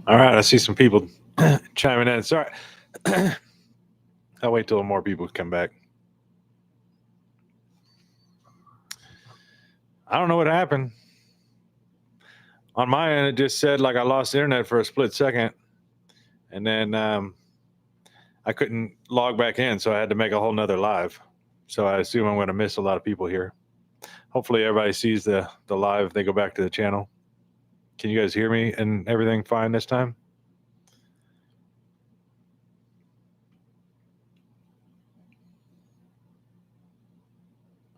All right, I see some people chiming in. Sorry. I'll wait till more people come back. I don't know what happened. On my end, it just said like I lost internet for a split second, and then I couldn't log back in, so I had to make a whole nother live. So I assume I'm going to miss a lot of people here. Hopefully everybody sees the live if they go back to the channel. Can you guys hear me and everything fine this time?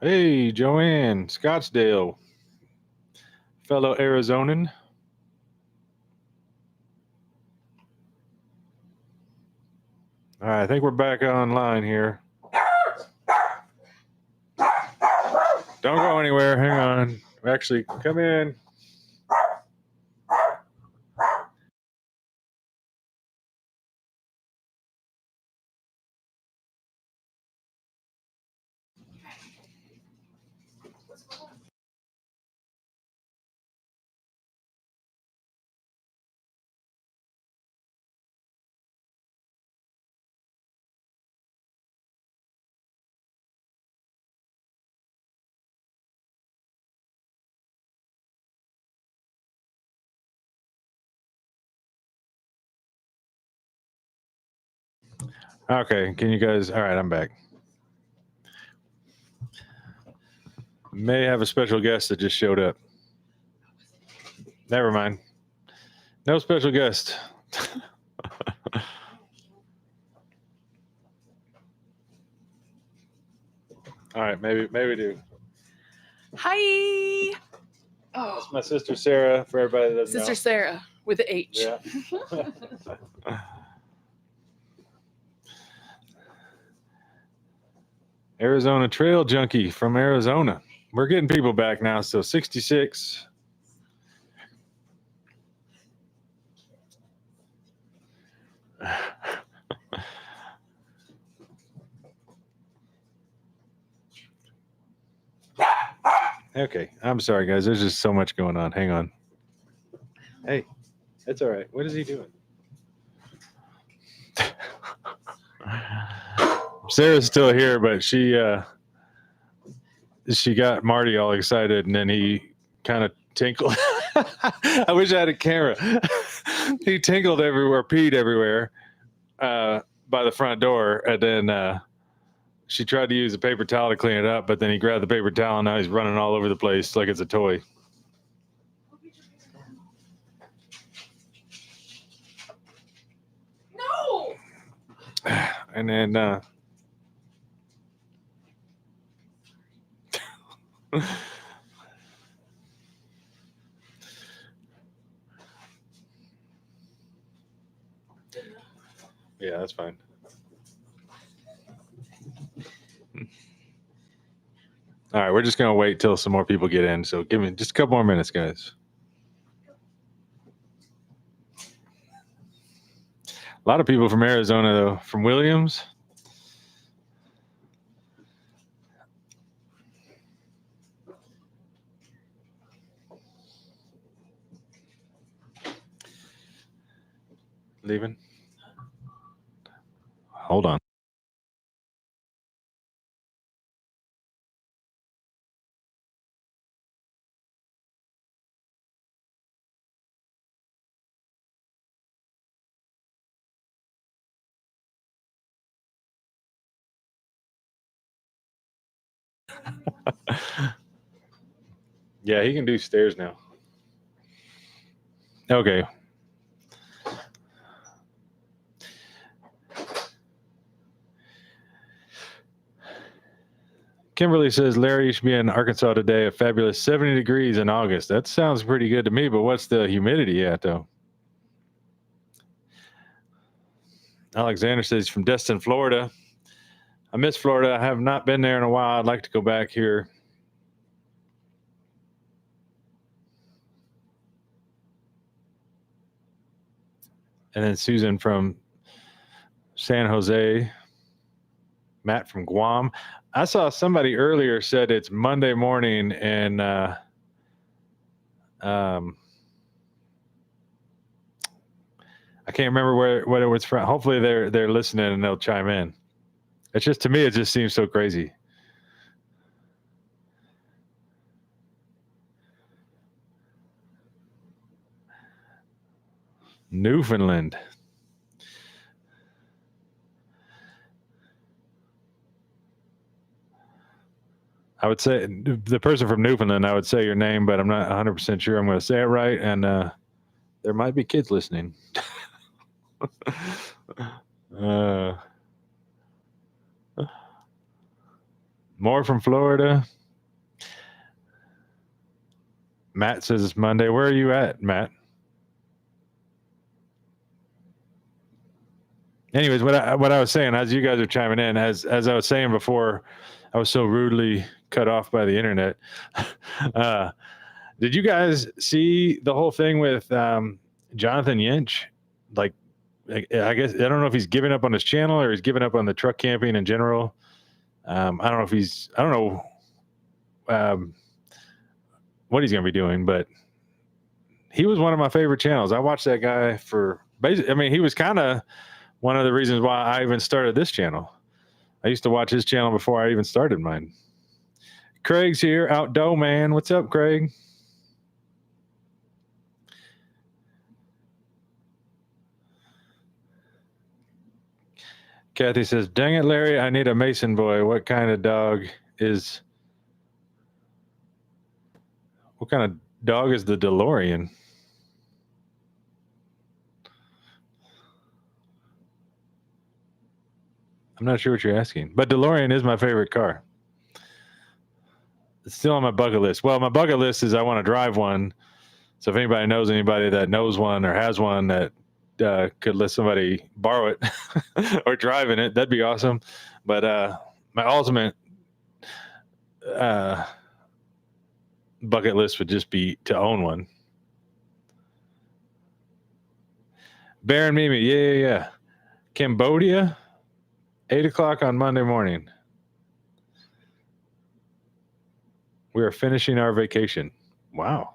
Hey, Joanne, Scottsdale, fellow Arizonan. All right, I think we're back online here. Don't go anywhere. Hang on. Actually, come in. Okay, can you guys? All right, I'm back. May have a special guest that just showed up. Never mind. No special guest. All right, maybe do. Hi. Oh, That's my sister Sarah. For everybody that doesn't Sister know. Sarah with an H. Yeah. Arizona Trail Junkie from Arizona. We're getting people back now, so 66. Okay, I'm sorry, guys. There's just so much going on. Hang on. Hey, that's all right. What is he doing? Sarah's still here, but she got Marty all excited, and then he kind of tinkled. I wish I had a camera. He tinkled everywhere, peed everywhere by the front door, and then she tried to use a paper towel to clean it up, but then he grabbed the paper towel, and now he's running all over the place like it's a toy. No. And then yeah, that's fine. All right, we're just gonna wait till some more people get in. So give me just a couple more minutes, guys. A lot of people from Arizona, though, from Williams. Leaving. Hold on. Yeah, he can do stairs now. Okay. Kimberly says, Larry, you should be in Arkansas today. A fabulous 70 degrees in August. That sounds pretty good to me, but what's the humidity at, though? Alexander says from Destin, Florida. I miss Florida. I have not been there in a while. I'd like to go back here. And then Susan from San Jose. Matt from Guam. I saw somebody earlier said it's Monday morning and I can't remember what it was from. Hopefully they're listening and they'll chime in. It's just, to me, it just seems so crazy. Newfoundland. I would say the person from Newfoundland, I would say your name, but I'm not 100% sure I'm going to say it right. And there might be kids listening. More from Florida. Matt says it's Monday. Where are you at, Matt? Anyways, what I was saying, as you guys are chiming in, as I was saying before, I was so rudely cut off by the internet. Did you guys see the whole thing with Jonathan Yinch? Like, I guess, I don't know if he's giving up on his channel or he's giving up on the truck camping in general. I don't know what he's going to be doing, but he was one of my favorite channels. I watched that guy for basically, I mean, he was kind of one of the reasons why I even started this channel. I used to watch his channel before I even started mine. Craig's here, Outdoor Man. What's up, Craig? Kathy says, dang it, Larry, I need a Mason boy. What kind of dog is the DeLorean? I'm not sure what you're asking, but DeLorean is my favorite car. It's still on my bucket list. Well, my bucket list is I want to drive one. So if anybody knows anybody that knows one or has one that could let somebody borrow it or drive in it, that'd be awesome. But my ultimate bucket list would just be to own one. Baron Mimi, yeah. Cambodia, 8:00 on Monday morning. We are finishing our vacation. Wow.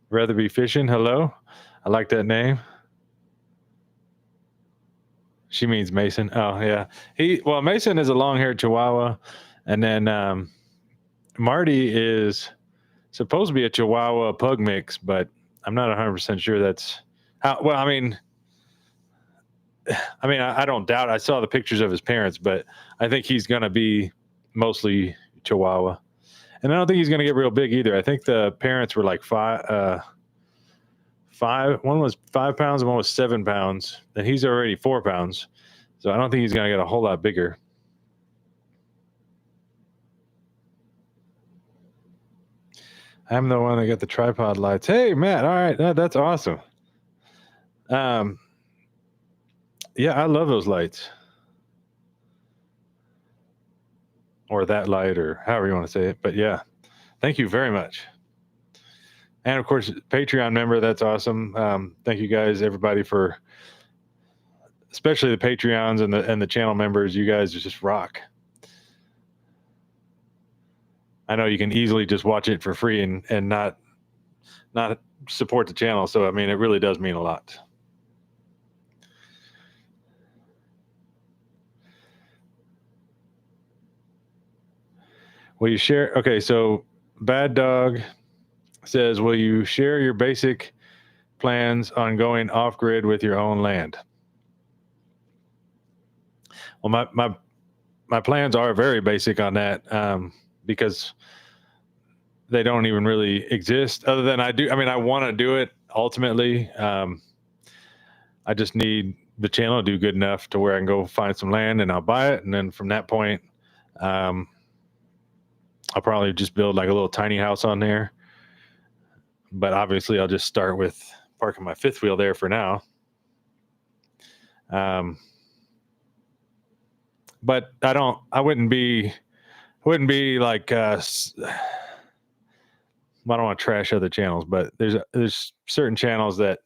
Rather be fishing. Hello. I like that name. She means Mason. Oh, yeah. Mason is a long-haired Chihuahua. And then Marty is supposed to be a Chihuahua pug mix, but I'm not 100% sure that's how. Well, I mean, I don't doubt. I saw the pictures of his parents, but I think he's going to be mostly Chihuahua. And I don't think he's going to get real big either. I think the parents were like five. One was 5 pounds and one was 7 pounds. And he's already 4 pounds. So I don't think he's going to get a whole lot bigger. I'm the one that got the tripod lights. Hey, Matt. All right. That's awesome. Yeah, I love those lights. Or that light, or however you want to say it. But yeah, thank you very much. And of course, Patreon member, that's awesome. Thank you guys, everybody, for especially the Patreons and the channel members. You guys just rock. I know you can easily just watch it for free and not support the channel. So I mean, it really does mean a lot. Will you share? Okay, so Bad Dog says, will you share your basic plans on going off grid with your own land? Well, my plans are very basic on that because they don't even really exist. Other than I want to do it ultimately. I just need the channel to do good enough to where I can go find some land and I'll buy it, and then from that point, I'll probably just build like a little tiny house on there. But obviously, I'll just start with parking my fifth wheel there for now. But I wouldn't be like, I don't want to trash other channels, but there's certain channels that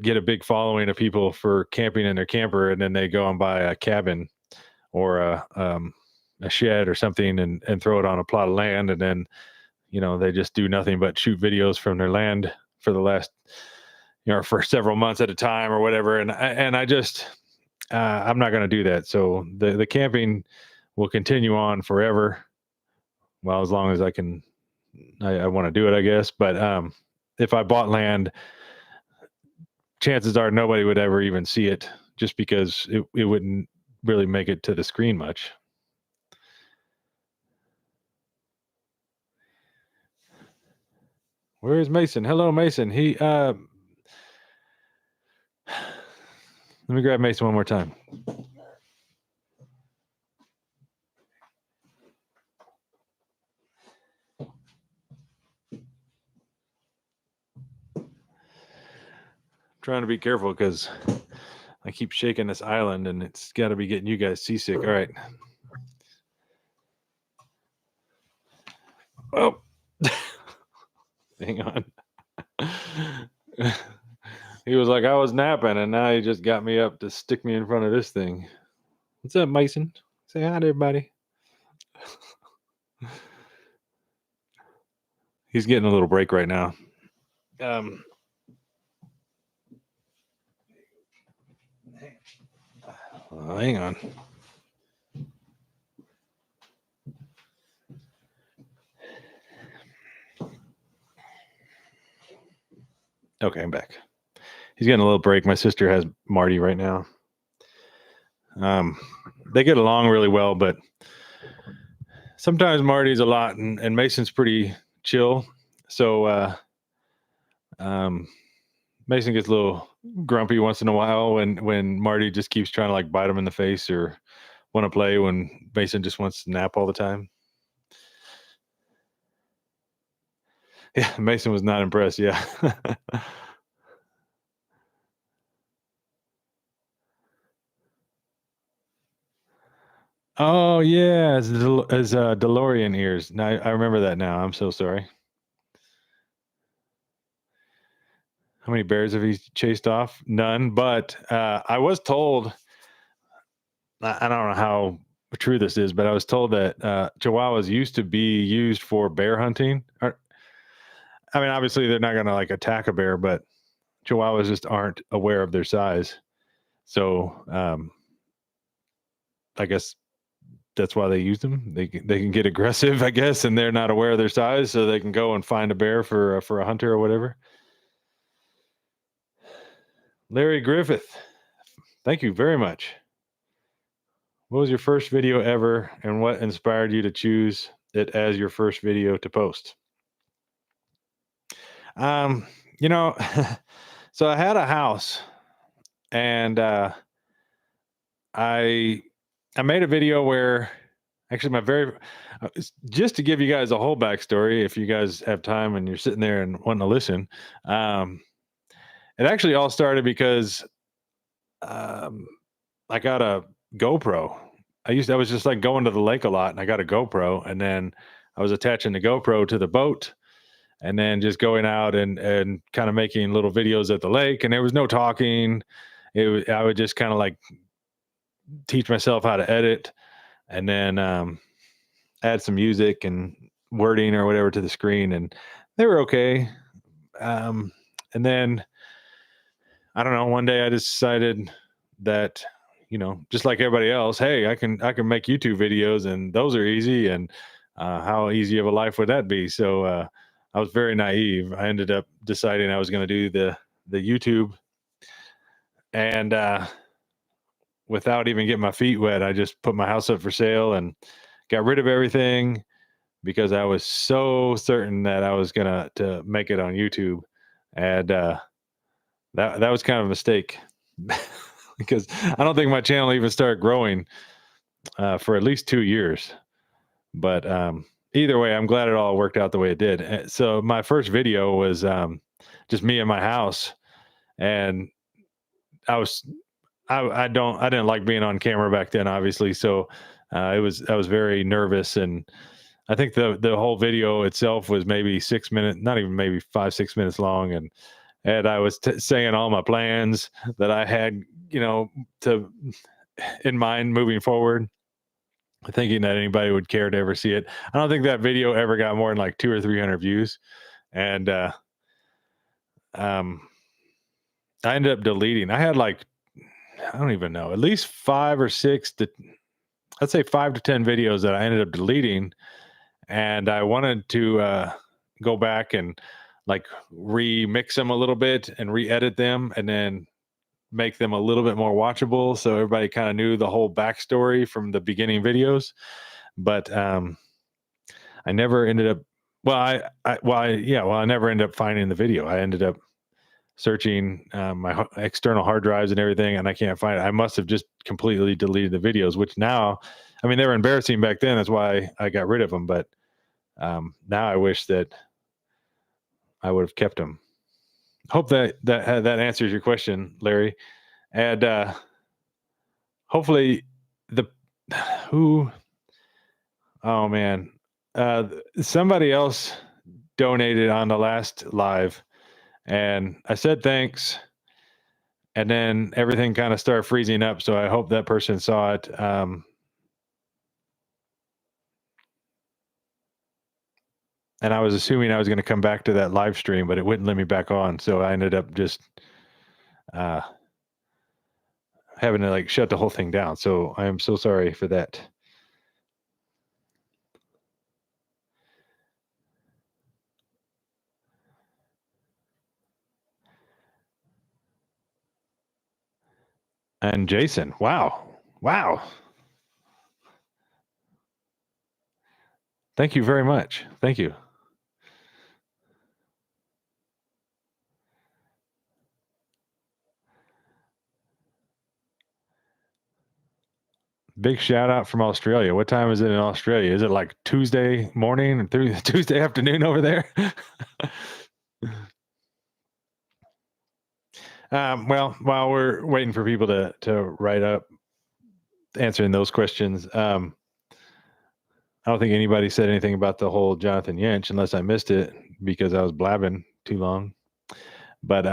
get a big following of people for camping in their camper, and then they go and buy a cabin or a shed or something and throw it on a plot of land, and then they just do nothing but shoot videos from their land for the last for several months at a time or whatever. And I just, I'm not going to do that. So the camping will continue on forever. Well, as long as I can, I want to do it, I guess. But if I bought land, chances are nobody would ever even see it, just because it wouldn't really make it to the screen much. Where is Mason? Hello, Mason. Let me grab Mason one more time. Trying to be careful because I keep shaking this island and it's got to be getting you guys seasick. All right. Oh, hang on. He was like, I was napping, and now he just got me up to stick me in front of this thing. What's up, Mason? Say hi to everybody. He's getting a little break right now. Hang on. Okay, I'm back. He's getting a little break. My sister has Marty right now. They get along really well, but sometimes Marty's a lot, and Mason's pretty chill. So Mason gets a little grumpy once in a while when Marty just keeps trying to like bite him in the face or want to play, when Mason just wants to nap all the time. Yeah, Mason was not impressed. Yeah. Oh yeah, as DeLorean ears. Now I remember that now. I'm so sorry. How many bears have he chased off? None. But I was told, I don't know how true this is, but I was told that Chihuahuas used to be used for bear hunting. I mean, obviously they're not going to like attack a bear, but Chihuahuas just aren't aware of their size. So I guess that's why they use them. They can get aggressive, I guess, and they're not aware of their size, so they can go and find a bear for a hunter or whatever. Larry Griffith, thank you very much. What was your first video ever, and what inspired you to choose it as your first video to post? You know, so I had a house, and I made a video where actually my very just to give you guys a whole backstory, if you guys have time and you're sitting there and wanting to listen. It actually all started because I got a GoPro. I was just like going to the lake a lot, and I got a GoPro, and then I was attaching the GoPro to the boat, and then just going out and kind of making little videos at the lake. And there was no talking. I would just kind of like teach myself how to edit, and then add some music and wording or whatever to the screen, and they were okay. And then I don't know, one day I decided that, just like everybody else, hey, I can make YouTube videos, and those are easy, and how easy of a life would that be? So I was very naive. I ended up deciding I was going to do the YouTube, and without even getting my feet wet, I just put my house up for sale and got rid of everything, because I was so certain that I was gonna to make it on YouTube, and that was kind of a mistake. Because I don't think my channel even started growing for at least 2 years. But either way, I'm glad it all worked out the way it did. So my first video was just me in my house, and I didn't like being on camera back then, obviously. So I was very nervous, and I think the whole video itself was maybe 6 minutes, not even, maybe 5-6 minutes long, and I was saying all my plans that I had, to in mind moving forward, thinking that anybody would care to ever see it. I don't think that video ever got more than like 200 or 300 views, and um, I ended up deleting. I had like, I don't even know, at least 5 or 6 to, let's say 5 to 10 videos that I ended up deleting, and I wanted to go back and like remix them a little bit and re-edit them, and then make them a little bit more watchable, so everybody kind of knew the whole backstory from the beginning videos. But I never ended up. Well, I never ended up finding the video. I ended up searching my external hard drives and everything, and I can't find it. I must have just completely deleted the videos, which now, I mean, they were embarrassing back then. That's why I got rid of them. But now I wish that I would have kept them. Hope that answers your question, Larry. And hopefully the who oh man, somebody else donated on the last live, and I said thanks, and then everything kind of started freezing up, so I hope that person saw it. And I was assuming I was going to come back to that live stream, but it wouldn't let me back on, so I ended up just having to like shut the whole thing down. So I am so sorry for that. And Jason, wow. Thank you very much. Thank you. Big shout out from Australia. What time is it in Australia? Is it like Tuesday morning and through Tuesday afternoon over there? Well, while we're waiting for people to write up answering those questions, I don't think anybody said anything about the whole Jonathan Yench, unless I missed it because I was blabbing too long. But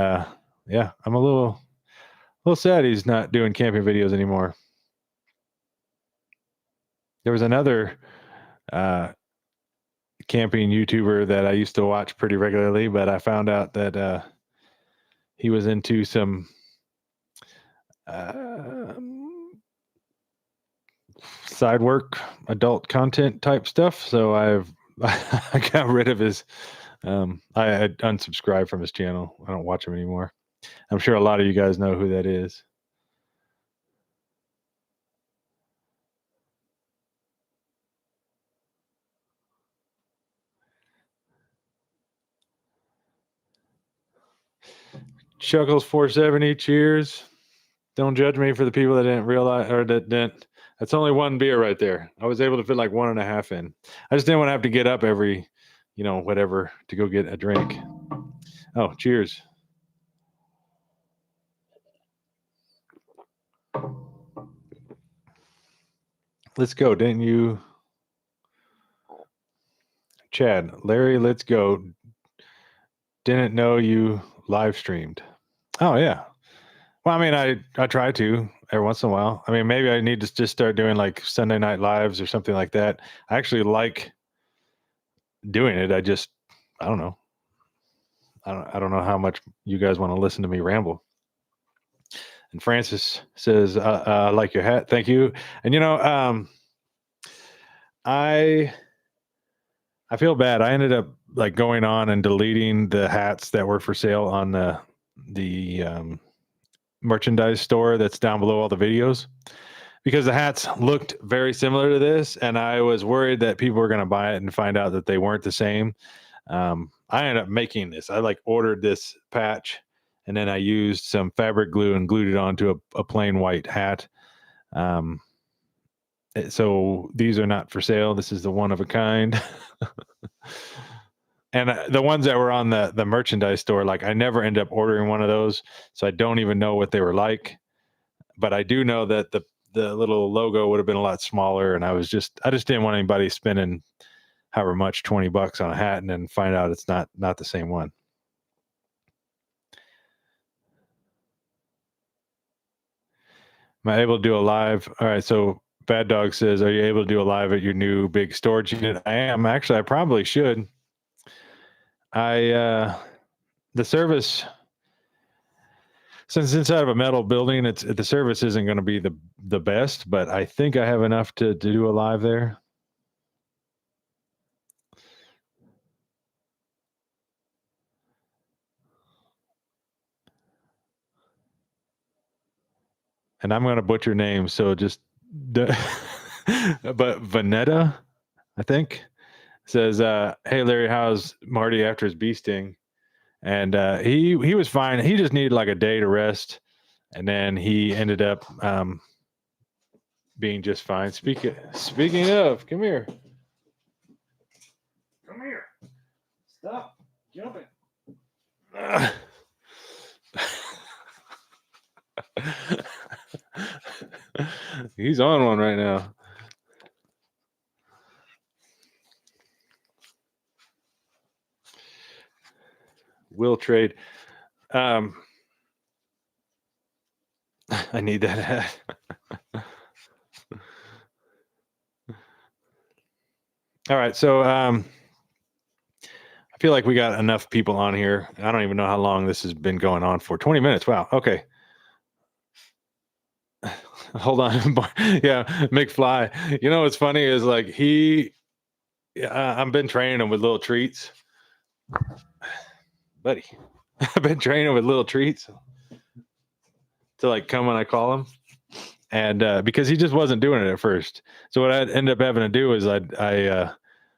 yeah, I'm a little sad he's not doing camping videos anymore. There was another camping YouTuber that I used to watch pretty regularly, but I found out that he was into some side work, adult content type stuff. So I got rid of his. I unsubscribed from his channel. I don't watch him anymore. I'm sure a lot of you guys know who that is. Chuckles 470, cheers. Don't judge me for the people that didn't realize or that didn't. That's only one beer right there. I was able to fit like 1.5 in. I just didn't want to have to get up every, whatever to go get a drink. Oh, cheers. Let's go. Didn't you? Chad, Larry, let's go. Didn't know you live streamed. Oh, yeah. Well, I mean, I try to every once in a while. I mean, maybe I need to just start doing like Sunday night lives or something like that. I actually like doing it. I don't know. I don't know how much you guys want to listen to me ramble. And Francis says, I like your hat. Thank you. And I feel bad. I ended up like going on and deleting the hats that were for sale on the merchandise store that's down below all the videos, because the hats looked very similar to this, and I was worried that people were going to buy it and find out that they weren't the same. I ended up making this. I like ordered this patch, and then I used some fabric glue and glued it onto a plain white hat. So these are not for sale. This is the one of a kind. And the ones that were on the merchandise store, like I never end up ordering one of those, so I don't even know what they were like. But I do know that the little logo would have been a lot smaller, and I just didn't want anybody spending however much, $20 on a hat, and then find out it's not the same one. Am I able to do a live? All right, so Bad Dog says, are you able to do a live at your new big storage unit? I am. Actually, I probably should. The service since it's inside of a metal building, the service isn't going to be the best, but I think I have enough to do a live there. And I'm going to butcher names, so just but Vanetta, I think, says, "Hey Larry, how's Marty after his bee sting?" And he was fine. He just needed like a day to rest, and then he ended up being just fine. Speaking of, come here. Come here. Stop jumping. He's on one right now. Will trade. I need that hat. All right, so I feel like we got enough people on here. I don't even know how long this has been going on for. 20 minutes. Wow. Okay. Hold on. Yeah, McFly. You know what's funny is like I've been training him with little treats. Buddy, I've been training with little treats to like come when I call him. And because he just wasn't doing it at first. So what I'd end up having to do is I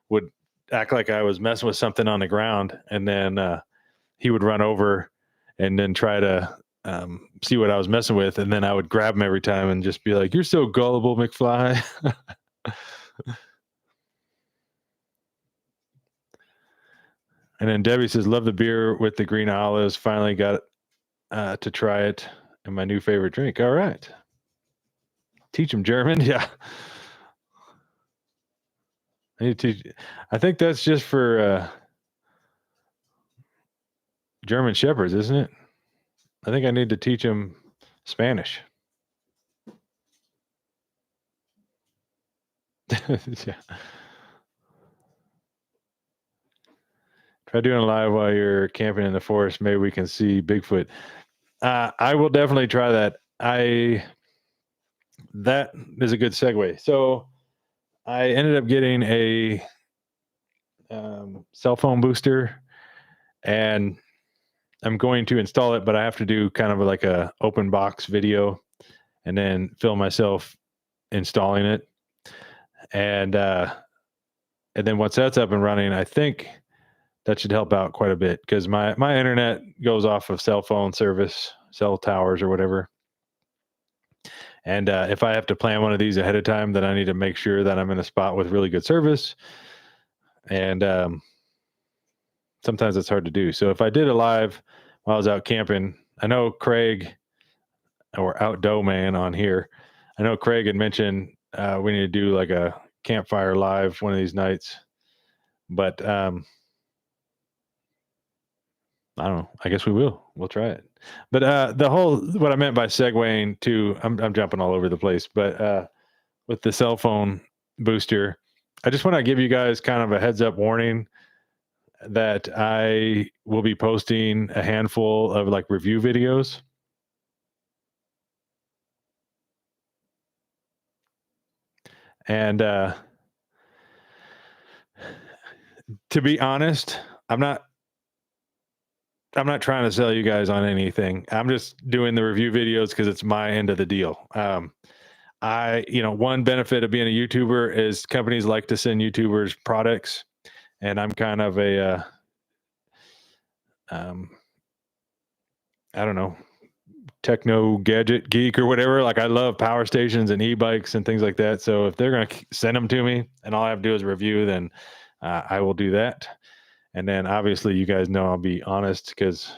would act like I was messing with something on the ground, and then he would run over and then try to see what I was messing with, and then I would grab him every time and just be like, "You're so gullible, McFly." And then Debbie says, "Love the beer with the green olives. Finally got to try it, and my new favorite drink." All right. Teach him German. Yeah. I think that's just for German Shepherds, isn't it? I think I need to teach him Spanish. Yeah. Try doing a live while you're camping in the forest. Maybe we can see Bigfoot. I will definitely try that. That is a good segue. So I ended up getting a cell phone booster, and I'm going to install it, but I have to do kind of like a open box video and then film myself installing it. And then once that's up and running, I think that should help out quite a bit, because my internet goes off of cell phone service, cell towers or whatever. And if I have to plan one of these ahead of time, then I need to make sure that I'm in a spot with really good service. And sometimes it's hard to do. So if I did a live while I was out camping, I know Craig, or Outdo Man on here, I know Craig had mentioned we need to do like a campfire live one of these nights. But I don't know. I guess we will. We'll try it. But what I meant by segueing to, I'm jumping all over the place, but with the cell phone booster, I just want to give you guys kind of a heads up warning that I will be posting a handful of like review videos. And to be honest, I'm not trying to sell you guys on anything. I'm just doing the review videos because it's my end of the deal. One benefit of being a YouTuber is companies like to send YouTubers products, and I'm kind of a, I don't know, techno gadget geek or whatever. Like I love power stations and e-bikes and things like that. So if they're going to send them to me and all I have to do is review, then I will do that. And then obviously you guys know I'll be honest, because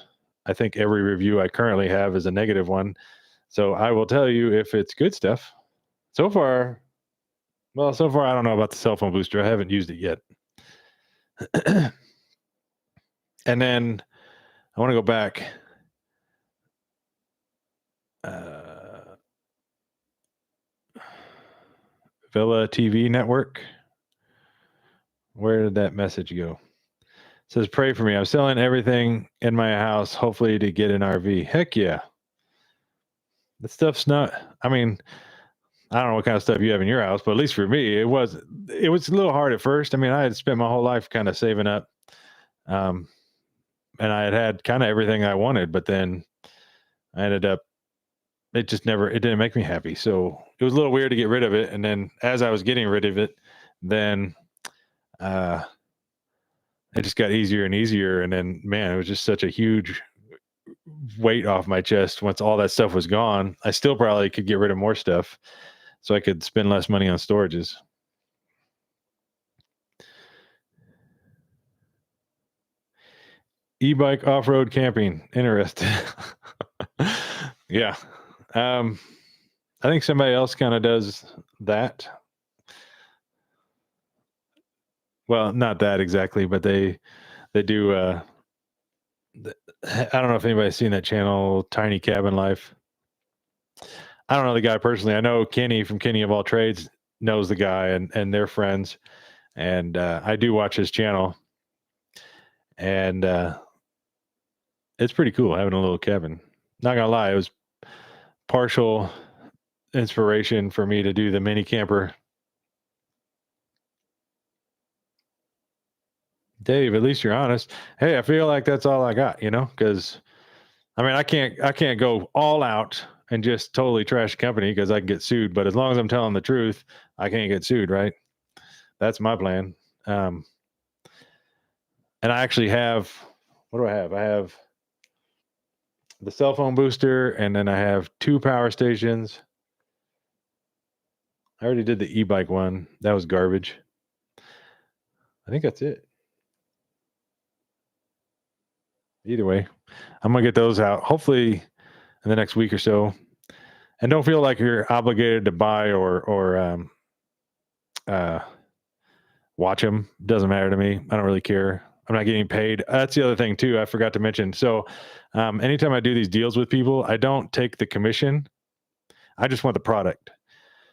I think every review I currently have is a negative one. So I will tell you if it's good stuff. So far, I don't know about the cell phone booster. I haven't used it yet. And then I want to go back. Villa TV network. Where did that message go? It says, pray for me. I'm selling everything in my house, hopefully to get an RV. Heck yeah. The stuff's not. I mean, I don't know what kind of stuff you have in your house, but at least for me, it was a little hard at first. I mean, I had spent my whole life kind of saving up, um, and I had kind of everything I wanted, but then I ended up it didn't make me happy. So it was a little weird to get rid of it. And then as I was getting rid of it, then uh, it just got easier and easier. And then, man, it was just such a huge weight off my chest once all that stuff was gone. I still probably could get rid of more stuff so I could spend less money on storages. E-bike off-road camping. Interesting. Yeah. I think somebody else kind of does that. Well, not that exactly, but they do. I don't know if anybody's seen that channel, Tiny Cabin Life. I don't know the guy personally. I know Kenny from Kenny of All Trades knows the guy, and they're friends. And I do watch his channel, and it's pretty cool having a little cabin. Not gonna lie, it was partial inspiration for me to do the mini camper. Dave, at least you're honest. Hey, I feel like that's all I got, because I mean, I can't go all out and just totally trash the company because I can get sued. But as long as I'm telling the truth, I can't get sued, right? That's my plan. And I actually have, what do I have? I have the cell phone booster, and then I have 2 power stations. I already did the e-bike one. That was garbage. I think that's it. Either way, I'm gonna get those out hopefully in the next week or so. And don't feel like you're obligated to buy or uh, watch them. Doesn't matter to me. I don't really care. I'm not getting paid. That's the other thing too. I forgot to mention. So, anytime I do these deals with people, I don't take the commission. I just want the product.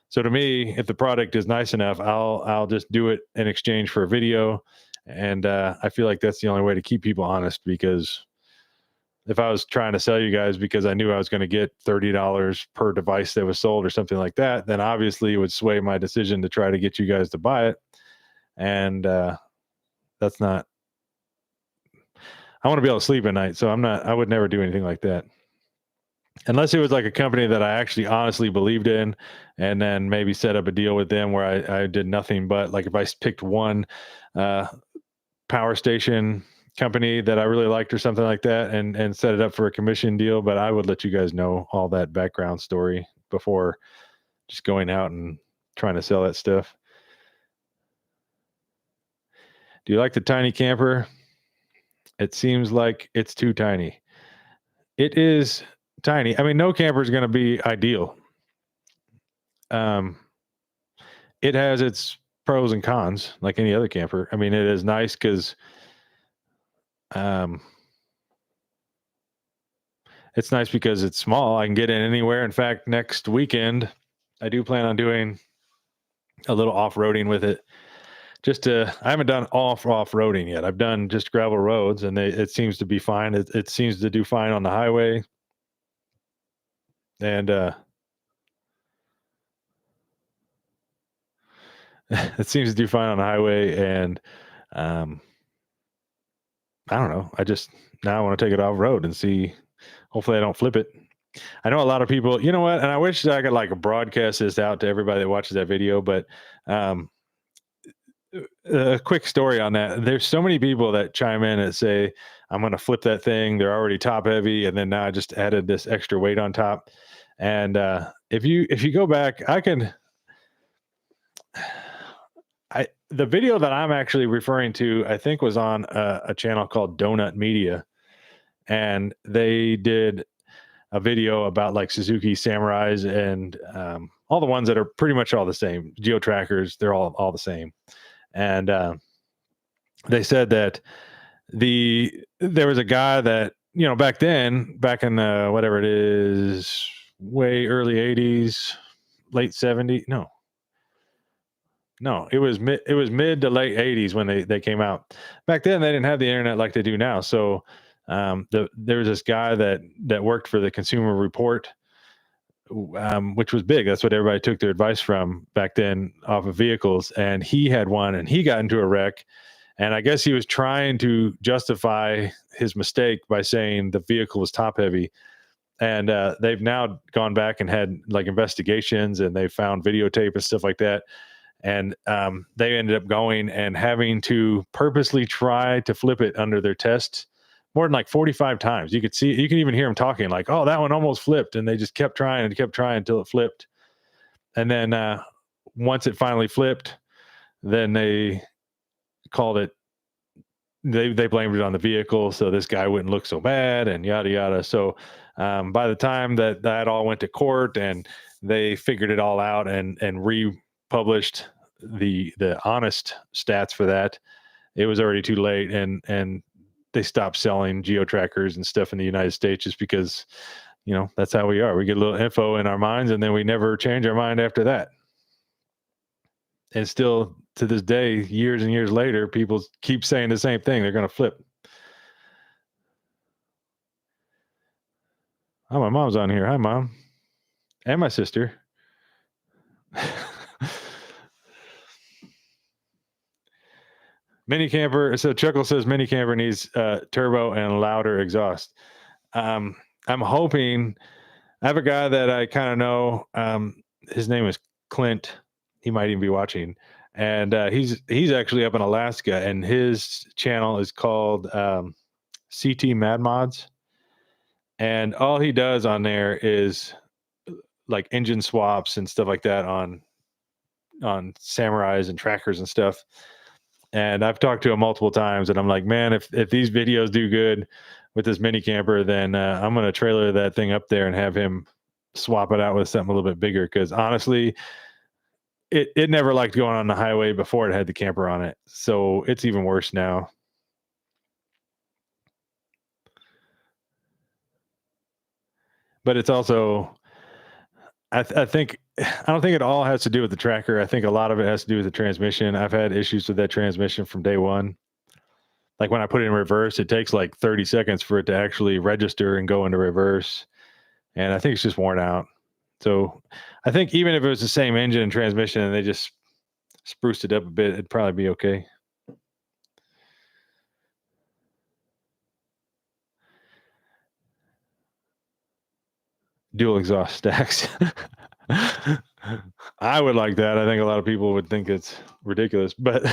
So to me, if the product is nice enough, I'll just do it in exchange for a video. And I feel like that's the only way to keep people honest, because if I was trying to sell you guys because I knew I was going to get $30 per device that was sold or something like that, then obviously it would sway my decision to try to get you guys to buy it. And that's not, I want to be able to sleep at night. So I would never do anything like that. Unless it was like a company that I actually honestly believed in, and then maybe set up a deal with them where I did nothing but, like, if I picked one power station company that I really liked or something like that, and set it up for a commission deal. But I would let you guys know all that background story before just going out and trying to sell that stuff. Do you like the tiny camper? It seems like it's too tiny. It is tiny. I mean, no camper is going to be ideal. It has its pros and cons like any other camper. I mean, it is nice because it's nice because it's small. I can get in anywhere. In fact, next weekend, I do plan on doing a little off-roading with it. I haven't done off-roading yet. I've done just gravel roads, and it seems to be fine. It seems to do fine on the highway. And it seems to do fine on the highway. And I don't know. Now I want to take it off road and see. Hopefully I don't flip it. I know a lot of people, you know what? And I wish I could like broadcast this out to everybody that watches that video, but a quick story on that. There's so many people that chime in and say, I'm going to flip that thing. They're already top heavy. And then now I just added this extra weight on top. And if you go back, the video that I'm actually referring to, I think, was on a channel called Donut Media. And they did a video about like Suzuki Samurais and all the ones that are pretty much all the same. Geo trackers, they're all the same. And they said that there was a guy that, back in whatever it is, way early 80s, late 70s. No, it was mid to late 80s when they came out. Back then, they didn't have the internet like they do now. So there was this guy that worked for the Consumer Report, which was big. That's what everybody took their advice from back then off of vehicles. And he had one, and he got into a wreck. And I guess he was trying to justify his mistake by saying the vehicle was top heavy. And they've now gone back and had like investigations, and they found videotape and stuff like that. And they ended up going and having to purposely try to flip it under their tests more than like 45 times. You can even hear them talking like, oh, that one almost flipped. And they just kept trying until it flipped. And then once it finally flipped, then they called it, they blamed it on the vehicle, so this guy wouldn't look so bad and yada, yada. So by the time that all went to court and they figured it all out and republished the honest stats for that, it was already too late. And they stopped selling geo-trackers and stuff in the United States just because, that's how we are. We get a little info in our minds and then we never change our mind after that. And still to this day, years and years later, people keep saying the same thing. They're going to flip. Oh, my mom's on here. Hi, Mom. And my sister. Mini camper. So Chuckle says mini camper needs turbo and louder exhaust. I'm hoping. I have a guy that I kind of know. His name is Clint. He might even be watching, and he's actually up in Alaska, and his channel is called CT Mad Mods, and all he does on there is like engine swaps and stuff like that on Samurais and trackers and stuff. And I've talked to him multiple times, and I'm like, man, if these videos do good with this mini camper, then I'm going to trailer that thing up there and have him swap it out with something a little bit bigger. Because honestly, it never liked going on the highway before it had the camper on it. So it's even worse now. But it's also, I don't think it all has to do with the tracker. I think a lot of it has to do with the transmission. I've had issues with that transmission from day one. Like when I put it in reverse, it takes like 30 seconds for it to actually register and go into reverse. And I think it's just worn out. So I think even if it was the same engine and transmission and they just spruced it up a bit, it'd probably be okay. Dual exhaust stacks. I would like that. I think a lot of people would think it's ridiculous. But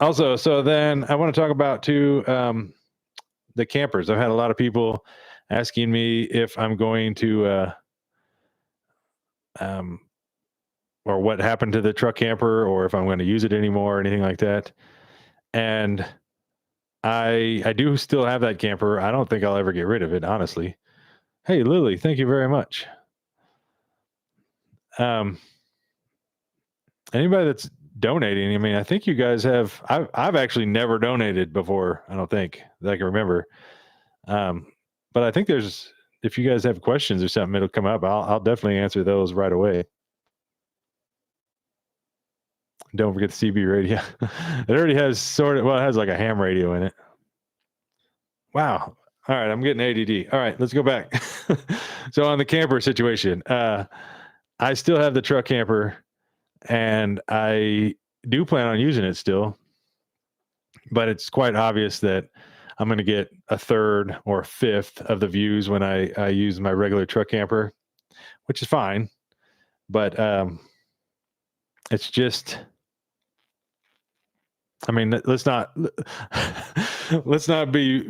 also, so then I want to talk about too the campers. I've had a lot of people asking me if I'm going to or what happened to the truck camper, or if I'm going to use it anymore or anything like that. And I do still have that camper. I don't think I'll ever get rid of it, honestly. Hey, Lily, thank you very much. Anybody that's donating, I mean, I think you guys have, I've actually never donated before. I don't think that I can remember. But I think if you guys have questions or something, it'll come up. I'll definitely answer those right away. Don't forget the CB radio. It already has it has like a ham radio in it. Wow. All right. I'm getting ADD. All right, let's go back. So on the camper situation, I still have the truck camper and I do plan on using it still, but it's quite obvious that I'm going to get a third or a fifth of the views when I use my regular truck camper, which is fine. But it's just, I mean, let's not be,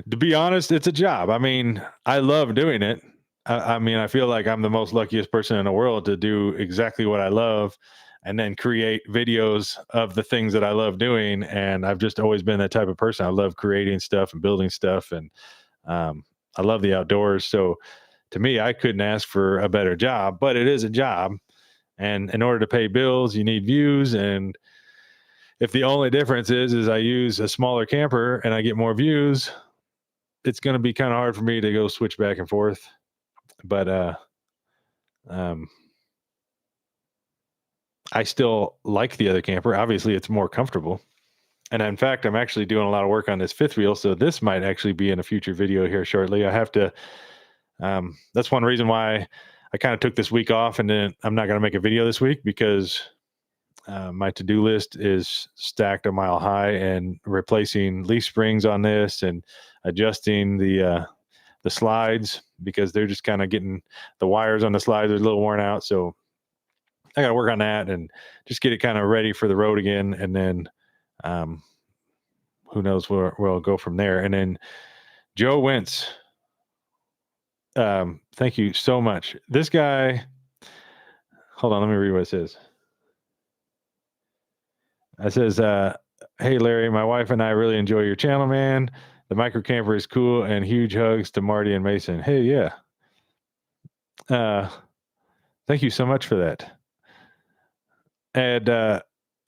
to be honest, it's a job. I mean, I love doing it. I mean, I feel like I'm the most luckiest person in the world to do exactly what I love and then create videos of the things that I love doing. And I've just always been that type of person. I love creating stuff and building stuff. And I love the outdoors. So to me, I couldn't ask for a better job, but it is a job. And in order to pay bills, you need views. And if the only difference is I use a smaller camper and I get more views, it's going to be kind of hard for me to go switch back and forth. But I still like the other camper. Obviously, it's more comfortable. And in fact, I'm actually doing a lot of work on this fifth wheel. So this might actually be in a future video here shortly. I have to That's one reason why I kind of took this week off, and then I'm not going to make a video this week because my to-do list is stacked a mile high, and replacing leaf springs on this and adjusting the slides, because they're just kind of getting, the wires on the slides are a little worn out. So I got to work on that and just get it kind of ready for the road again. And then who knows where we'll go from there. And then Joe Wentz, thank you so much. This guy, hold on, let me read what it says. It says, hey, Larry, my wife and I really enjoy your channel, man. The micro camper is cool, and huge hugs to Marty and Mason. Hey, yeah. Thank you so much for that. And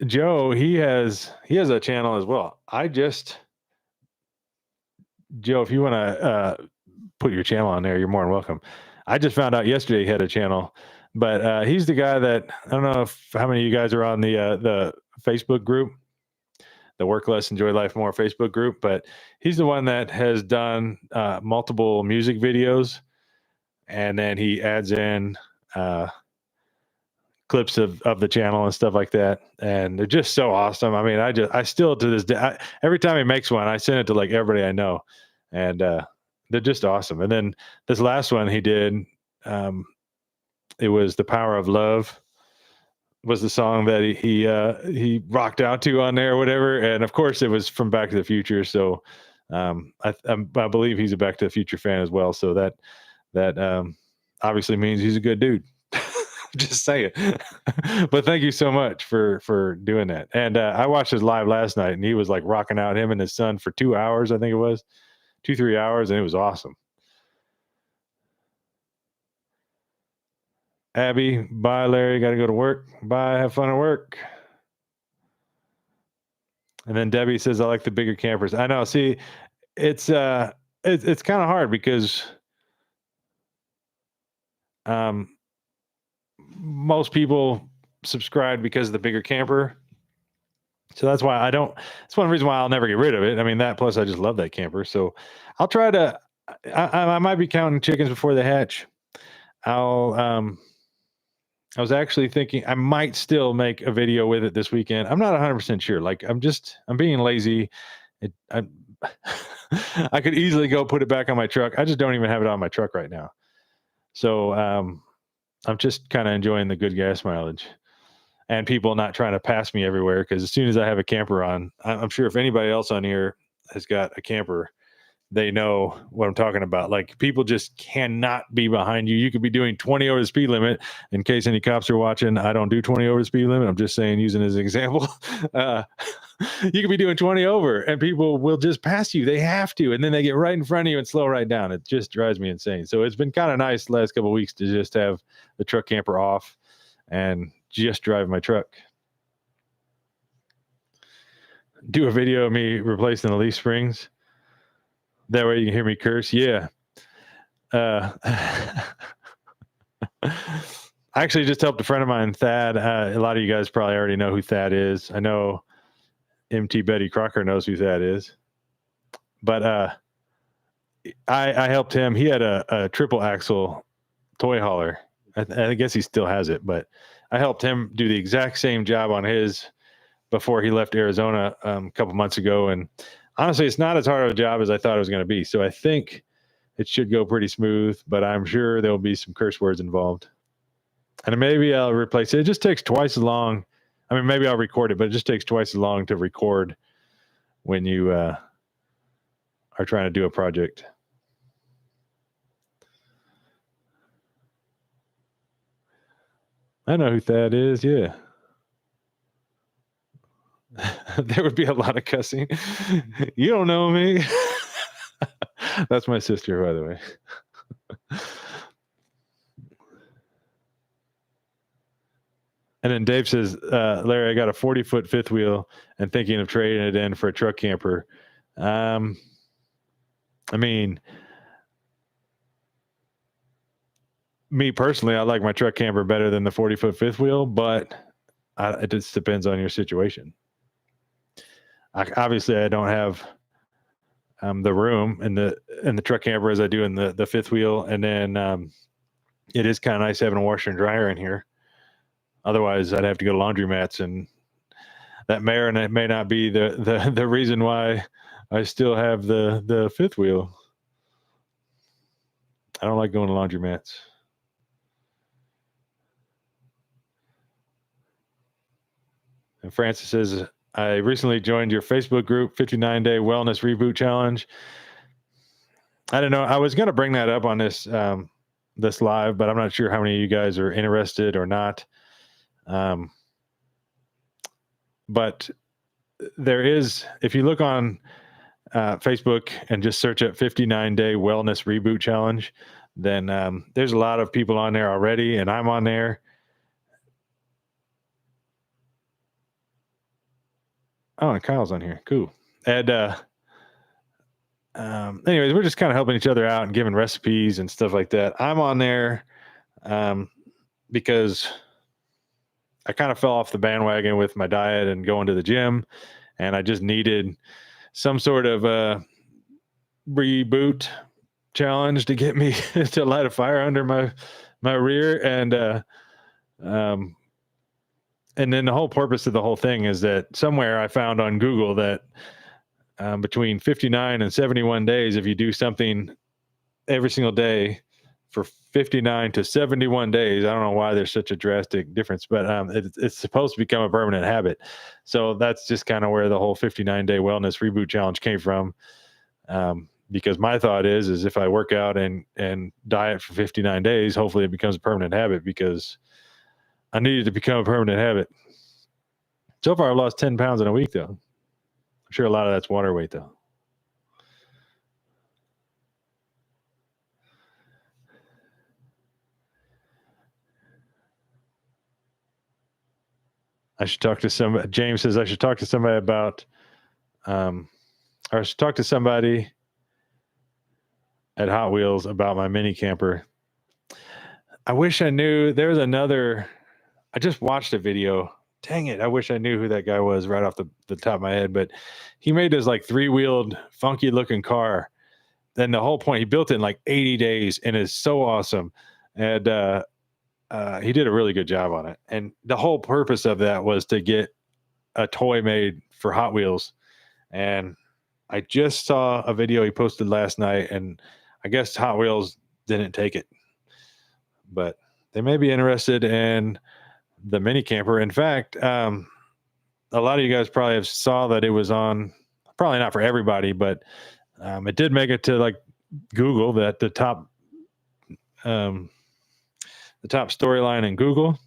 Joe, he has a channel as well. Joe, if you want to put your channel on there, you're more than welcome. I just found out yesterday he had a channel, but he's the guy that, I don't know how many of you guys are on the Facebook group, the Work Less, Enjoy Life More Facebook group, but he's the one that has done multiple music videos, and then he adds in clips of the channel and stuff like that, and they're just so awesome. I mean, I still to this day, every time he makes one, I send it to like everybody I know, and they're just awesome. And then this last one he did, it was "The Power of Love" was the song that he rocked out to on there or whatever, and of course it was from Back to the Future. So I believe he's a Back to the Future fan as well. So that obviously means he's a good dude. Just saying. But thank you so much for doing that. And I watched his live last night, and he was like rocking out, him and his son, for 2 hours. I think it was 2-3 hours, and it was awesome. Abby, bye. Larry, got to go to work. Bye. Have fun at work. And then Debbie says, I like the bigger campers. I know. See, it's kind of hard because most people subscribe because of the bigger camper. So that's why it's one reason why I'll never get rid of it. I mean, that plus I just love that camper. So I'll try to, I might be counting chickens before they hatch. I was actually thinking I might still make a video with it this weekend. I'm not 100% sure. Like I'm being lazy. I could easily go put it back on my truck. I just don't even have it on my truck right now. So I'm just kind of enjoying the good gas mileage and people not trying to pass me everywhere. Because as soon as I have a camper on, I'm sure if anybody else on here has got a camper, they know what I'm talking about. Like people just cannot be behind you. You could be doing 20 over the speed limit. In case any cops are watching, I don't do 20 over the speed limit. I'm just saying, using as an example. You could be doing 20 over and people will just pass you. They have to. And then they get right in front of you and slow right down. It just drives me insane. So it's been kind of nice the last couple of weeks to just have the truck camper off and just drive my truck. Do a video of me replacing the leaf springs. That way you can hear me curse. Yeah. I actually just helped a friend of mine, Thad. A lot of you guys probably already know who Thad is. I know MT Betty Crocker knows who Thad is. But I helped him. He had a triple axle toy hauler. I guess he still has it, but I helped him do the exact same job on his before he left Arizona a couple months ago. And honestly, it's not as hard of a job as I thought it was going to be. So I think it should go pretty smooth, but I'm sure there'll be some curse words involved. And maybe I'll replace it. It just takes twice as long. I mean, maybe I'll record it, but it just takes twice as long to record when you are trying to do a project. I know who Thad is. Yeah. There would be a lot of cussing. You don't know me. That's my sister, by the way. And then Dave says, Larry, I got a 40-foot fifth wheel and thinking of trading it in for a truck camper. I mean, me personally, I like my truck camper better than the 40-foot fifth wheel, but it just depends on your situation. Obviously, I don't have the room in the truck camper as I do in the fifth wheel, and then it is kind of nice having a washer and dryer in here. Otherwise, I'd have to go to laundromats, and that may not be the reason why I still have the fifth wheel. I don't like going to laundromats. And Francis says, I recently joined your Facebook group, 59-Day Wellness Reboot Challenge. I don't know. I was going to bring that up on this this live, but I'm not sure how many of you guys are interested or not. But there is, if you look on Facebook and just search up 59-Day Wellness Reboot Challenge, then there's a lot of people on there already, and I'm on there. Oh, and Kyle's on here. Cool. And anyways, we're just kind of helping each other out and giving recipes and stuff like that. I'm on there because I kind of fell off the bandwagon with my diet and going to the gym, and I just needed some sort of reboot challenge to get me to light a fire under my rear. And then the whole purpose of the whole thing is that somewhere I found on Google that between 59 and 71 days, if you do something every single day for 59 to 71 days, I don't know why there's such a drastic difference, but it's supposed to become a permanent habit. So that's just kind of where the whole 59-Day Wellness Reboot Challenge came from. Because my thought is if I work out and diet for 59 days, hopefully it becomes a permanent habit, because I need it to become a permanent habit. So far, I've lost 10 pounds in a week, though. I'm sure a lot of that's water weight, though. I should talk to somebody. James says I should talk to somebody about, or I should talk to somebody at Hot Wheels about my mini camper. I wish I knew. There's another. I just watched a video. Dang it. I wish I knew who that guy was right off the top of my head, but he made this like 3-wheeled funky looking car. Then the whole point, he built it in like 80 days and is so awesome. And he did a really good job on it. And the whole purpose of that was to get a toy made for Hot Wheels. And I just saw a video he posted last night, and I guess Hot Wheels didn't take it, but they may be interested in the mini camper. In fact, a lot of you guys probably have saw that it was on, probably not for everybody, but it did make it to like Google, that the top storyline in Google,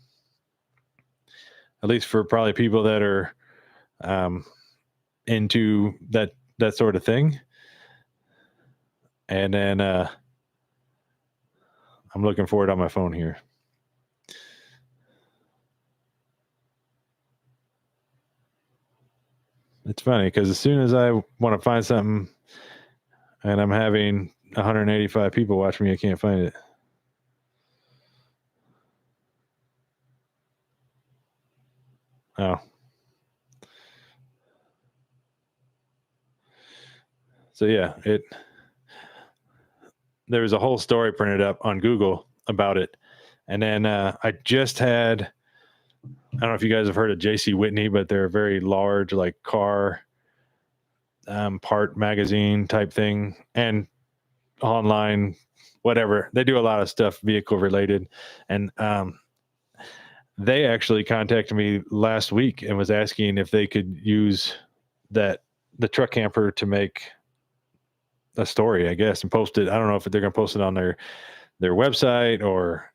at least for probably people that are into that sort of thing. And then I'm looking for it on my phone here. It's funny because as soon as I want to find something and I'm having 185 people watch me, I can't find it. Oh. So yeah, there was a whole story printed up on Google about it. And then I just had, I don't know if you guys have heard of JC Whitney, but they're a very large like car part magazine type thing, and online, whatever. They do a lot of stuff vehicle related. And they actually contacted me last week and was asking if they could use the truck camper to make a story, I guess, and post it. I don't know if they're going to post it on their website or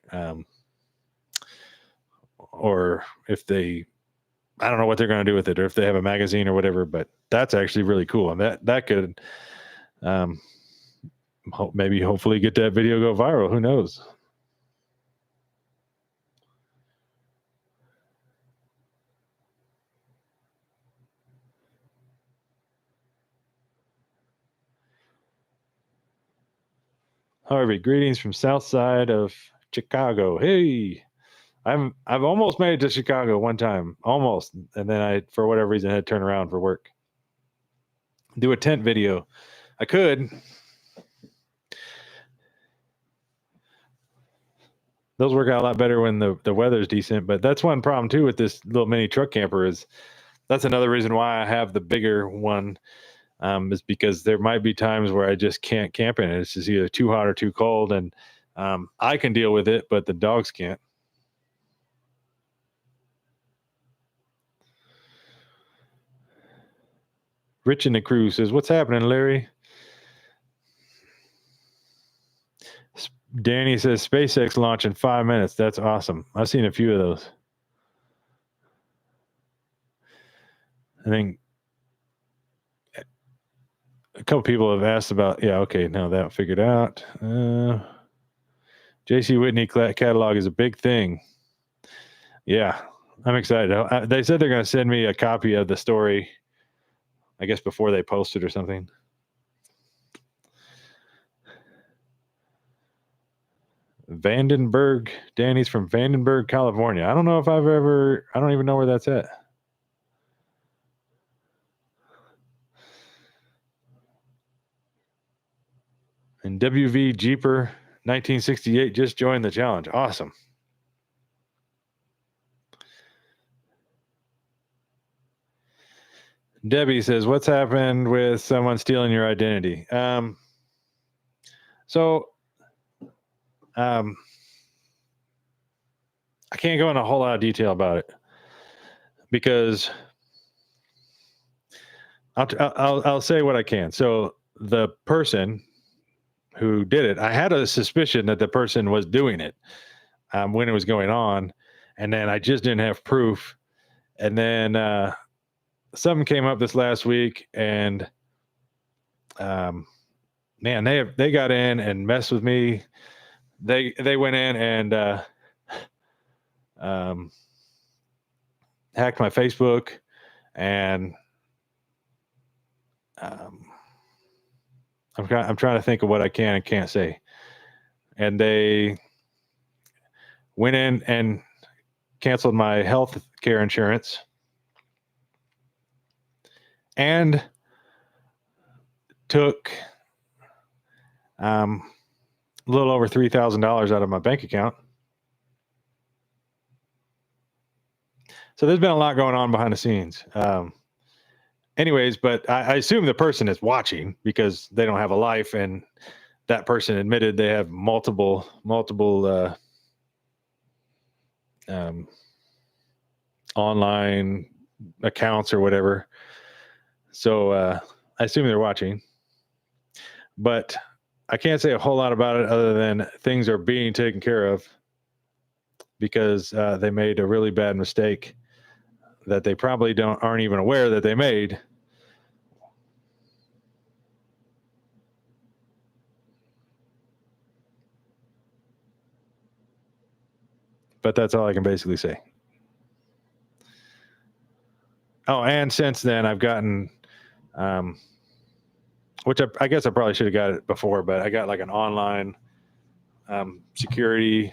if they, I don't know what they're going to do with it, or if they have a magazine or whatever, but that's actually really cool. And that could maybe hopefully get that video go viral. Who knows? Harvey, greetings from south side of Chicago. Hey, I've almost made it to Chicago one time, almost, and then I, for whatever reason, had to turn around for work. Do a tent video. I could. Those work out a lot better when the weather's decent, but that's one problem too with this little mini truck camper is that's another reason why I have the bigger one, is because there might be times where I just can't camp in it. It's just either too hot or too cold, and I can deal with it, but the dogs can't. Rich in the crew says, "What's happening, Larry?" Danny says, "SpaceX launch in 5 minutes." That's awesome. I've seen a few of those. I think a couple people have asked about, yeah, okay, now that figured out. JC Whitney catalog is a big thing. Yeah, I'm excited. They said they're going to send me a copy of the story, I guess, before they post it or something. Vandenberg. Danny's from Vandenberg, California. I don't know if I don't even know where that's at. And WV Jeeper 1968 just joined the challenge. Awesome. Debbie says, "What's happened with someone stealing your identity?" I can't go into a whole lot of detail about it because I'll say what I can. So the person who did it, I had a suspicion that the person was doing it when it was going on, and then I just didn't have proof. And then something came up this last week, and man, they got in and messed with me. They went in and hacked my Facebook, and I'm trying to think of what I can and can't say. And they went in and canceled my health care insurance and took a little over $3,000 out of my bank account. So there's been a lot going on behind the scenes. Anyways, but I assume the person is watching because they don't have a life, and that person admitted they have multiple online accounts or whatever. So I assume they're watching, but I can't say a whole lot about it other than things are being taken care of because they made a really bad mistake that they probably aren't even aware that they made. But that's all I can basically say. Oh, and since then I've gotten, which I guess I probably should have got it before, but I got like an online security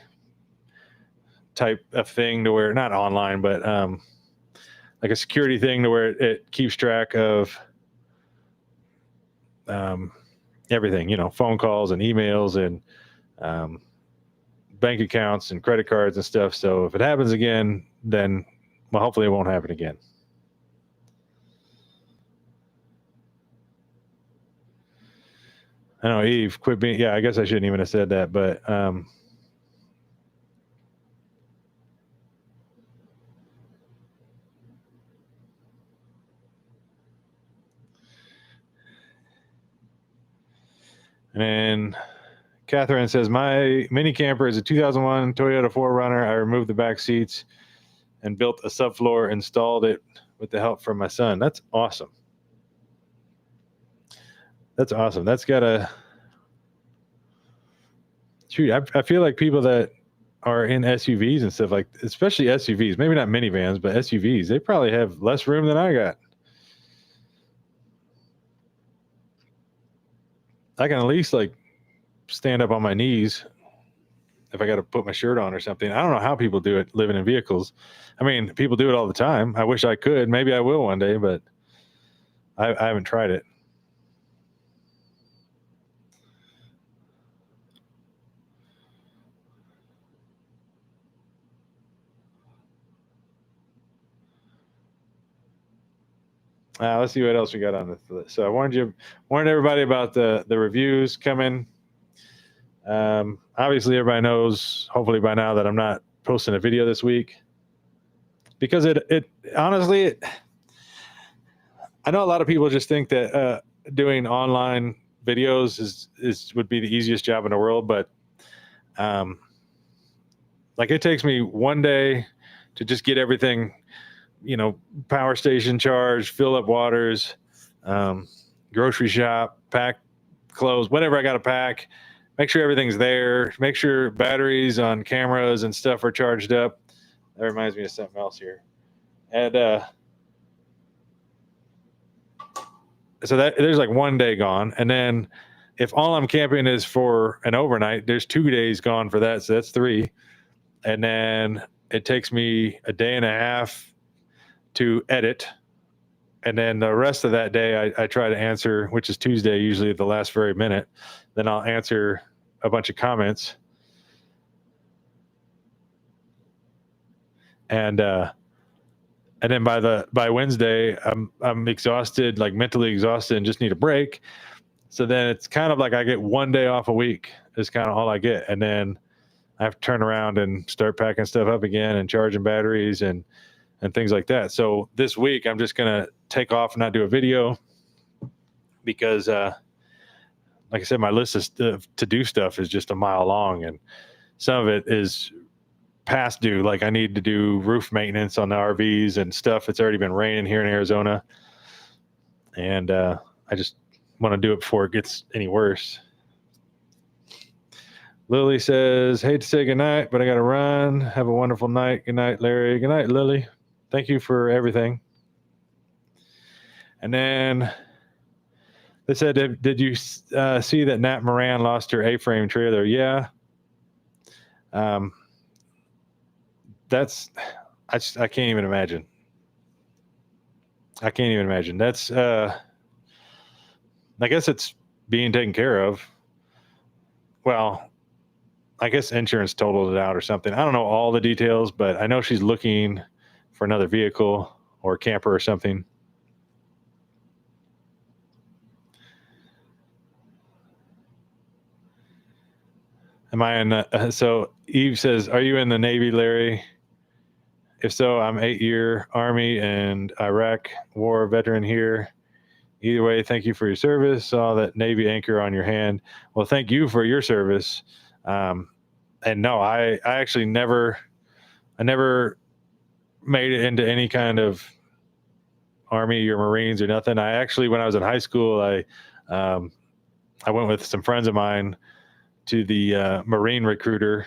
type of thing to where, not online, but like a security thing to where it keeps track of everything, phone calls and emails and bank accounts and credit cards and stuff. So if it happens again, then well, hopefully it won't happen again. I know, Eve, quit being, yeah, I guess I shouldn't even have said that, but and Catherine says, "My mini camper is a 2001 Toyota 4Runner. I removed the back seats and built a subfloor, installed it with the help from my son." That's awesome. That's awesome. That's got a, shoot, I feel like people that are in SUVs and stuff, like especially SUVs, maybe not minivans, but SUVs, they probably have less room than I got. I can at least like stand up on my knees if I got to put my shirt on or something. I don't know how people do it living in vehicles. I mean, people do it all the time. I wish I could. Maybe I will one day, but I haven't tried it. Let's see what else we got on this list. So I warned everybody about the reviews coming. Obviously, everybody knows, hopefully by now, that I'm not posting a video this week because it honestly, I know a lot of people just think that doing online videos would be the easiest job in the world, but like it takes me one day to just get everything, power station charged, fill up waters, grocery shop, pack clothes, whatever I got to pack, make sure everything's there, make sure batteries on cameras and stuff are charged up. That reminds me of something else here. And so that there's like one day gone. And then if all I'm camping is for an overnight, there's 2 days gone for that. So that's 3. And then it takes me a day and a half to edit. And then the rest of that day, I try to answer, which is Tuesday, usually at the last very minute. Then I'll answer a bunch of comments. And then by Wednesday, I'm exhausted, like mentally exhausted, and just need a break. So then it's kind of like I get one day off a week is kind of all I get. And then I have to turn around and start packing stuff up again and charging batteries and things like that. So this week I'm just going to take off and not do a video because, like I said, my list of to-do stuff is just a mile long, and some of it is past due. Like I need to do roof maintenance on the RVs and stuff. It's already been raining here in Arizona, and I just want to do it before it gets any worse. Lily says, hate to say goodnight, but I got to run. Have a wonderful night. Good night, Larry. Good night, Lily. Thank you for everything. And then they said, did you see that Nat Moran lost her A-frame trailer? Yeah. I can't even imagine. I can't even imagine. That's, I guess it's being taken care of. Well, I guess insurance totaled it out or something. I don't know all the details, but I know she's looking for another vehicle or camper or something. Am I in so Eve says, are you in the Navy, Larry? If so, I'm 8-year Army and Iraq war veteran here. Either way, thank you for your service. Saw that Navy anchor on your hand. Well, thank you for your service. And no, I actually never made it into any kind of Army or Marines or nothing. I actually, when I was in high school, I went with some friends of mine to the Marine recruiter,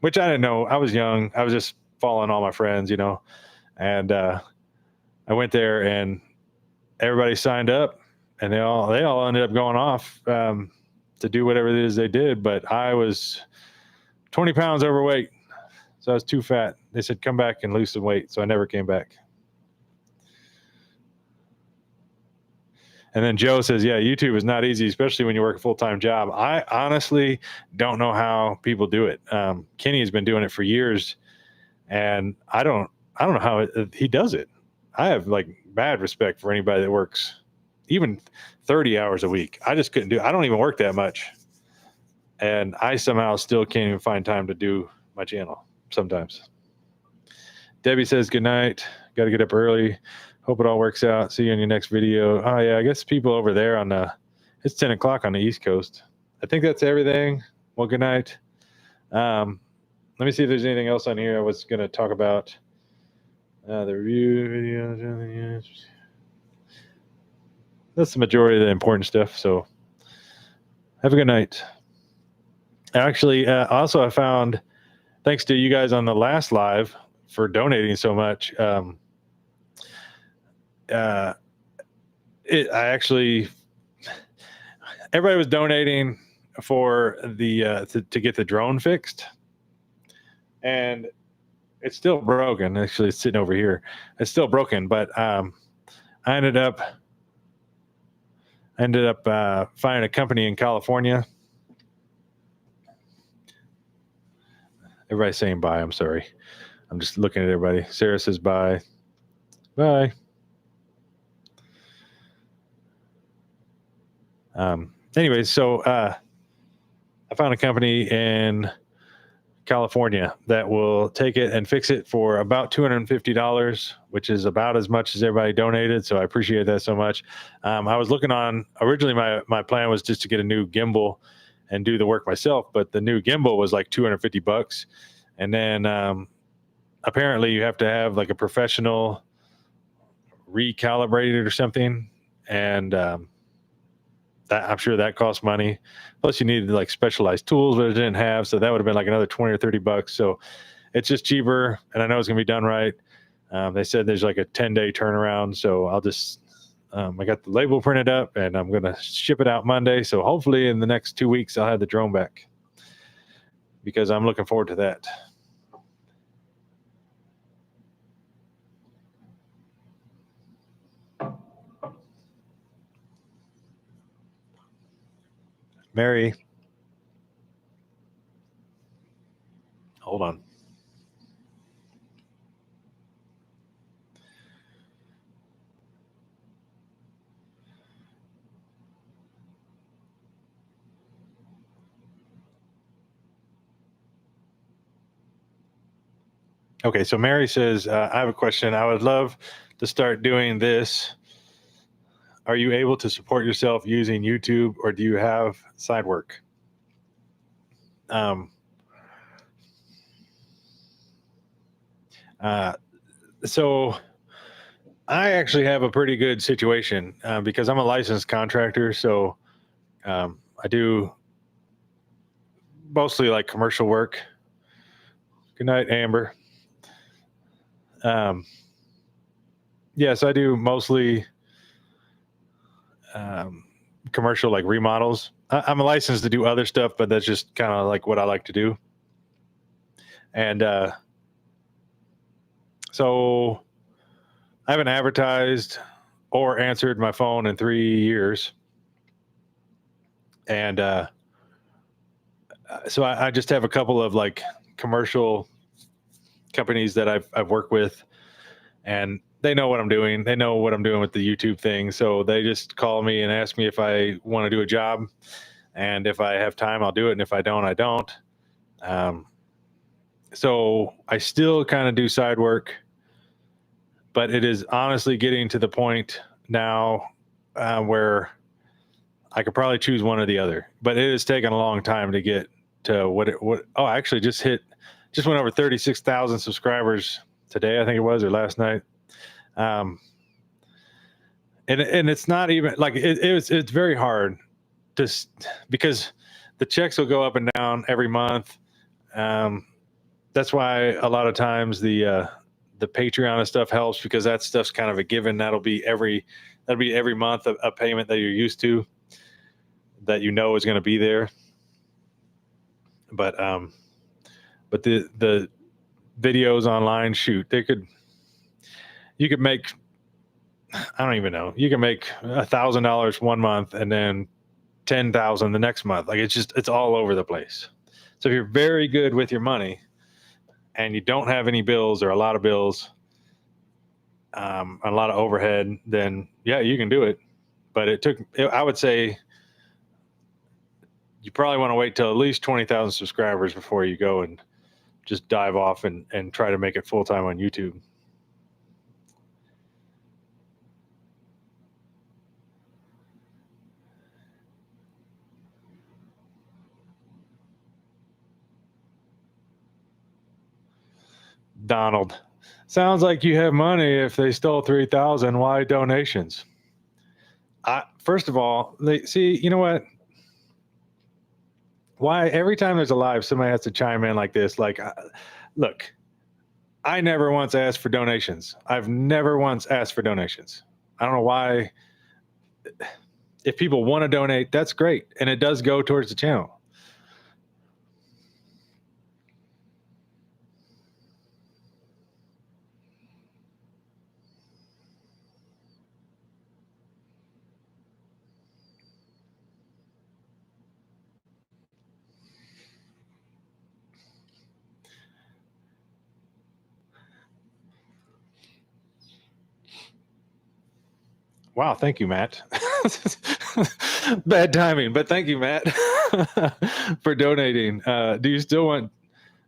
which I didn't know. I was young. I was just following all my friends, and I went there and everybody signed up, and they all ended up going off to do whatever it is they did. But I was 20 pounds overweight, so I was too fat. They said, come back and lose some weight. So I never came back. And then Joe says, yeah, YouTube is not easy, especially when you work a full-time job. I honestly don't know how people do it. Kenny has been doing it for years, and I don't know how he does it. I have like bad respect for anybody that works even 30 hours a week. I just couldn't do it. I don't even work that much. And I somehow still can't even find time to do my channel sometimes. Debbie says, good night. Got to get up early. Hope it all works out. See you in your next video. Oh yeah, I guess people over there it's 10 o'clock on the East Coast. I think that's everything. Well, good night. Let me see if there's anything else on here I was going to talk about. The review videos. That's the majority of the important stuff. So have a good night. Actually, also I found, thanks to you guys on the last live for donating so much. Everybody was donating for the to get the drone fixed, and it's still broken. Actually, it's sitting over here. It's still broken, but I ended up finding a company in California. Everybody's saying bye. I'm sorry. I'm just looking at everybody. Sarah says bye. Bye. Anyways, so I found a company in California that will take it and fix it for about $250, which is about as much as everybody donated. So I appreciate that so much. I was looking on, originally my plan was just to get a new gimbal and do the work myself, but the new gimbal was like $250. And then apparently you have to have like a professional recalibrated or something. And I'm sure that costs money. Plus, you needed like specialized tools, but it didn't have. So that would have been like another 20 or $30. So it's just cheaper, and I know it's gonna be done right. They said there's like a 10-day turnaround, so I'll just I got the label printed up, and I'm gonna ship it out Monday. So hopefully, in the next 2 weeks, I'll have the drone back because I'm looking forward to that. Mary, hold on. Okay, so Mary says, I have a question. I would love to start doing this. Are you able to support yourself using YouTube, or do you have side work? Um, so I actually have a pretty good situation because I'm a licensed contractor. So I do mostly like commercial work. Good night, Amber. Yes, I do mostly commercial like remodels. I'm licensed to do other stuff, but that's just kind of like what I like to do. And so I haven't advertised or answered my phone in 3 years. And so I just have a couple of like commercial companies that I've worked with, and they know what I'm doing. They know what I'm doing with the YouTube thing. So they just call me and ask me if I want to do a job. And if I have time, I'll do it. And if I don't, I don't. So I still kind of do side work, but it is honestly getting to the point now where I could probably choose one or the other. But it has taken a long time to get to I actually just went over 36,000 subscribers today, I think it was, or last night. And it's not even like it's very hard because the checks will go up and down every month. That's why a lot of times the Patreon and stuff helps, because that stuff's kind of a given. That'll be every month a payment that you're used to, that you know is going to be there. But the videos online, shoot, you could make, I don't even know, you can make $1,000 one month and then 10,000 the next month. Like it's all over the place. So if you're very good with your money and you don't have any bills or a lot of bills, a lot of overhead, then yeah, you can do it. But I would say you probably want to wait till at least 20,000 subscribers before you go and just dive off and try to make it full time on YouTube. Donald, sounds like you have money. If they stole 3,000, why donations? First of all, you know what? Why every time there's a live, somebody has to chime in like this? Like, look, I never once asked for donations. I've never once asked for donations. I don't know why. If people want to donate, that's great. And it does go towards the channel. Wow, thank you, Matt. Bad timing, but thank you, Matt, for donating. Do you still want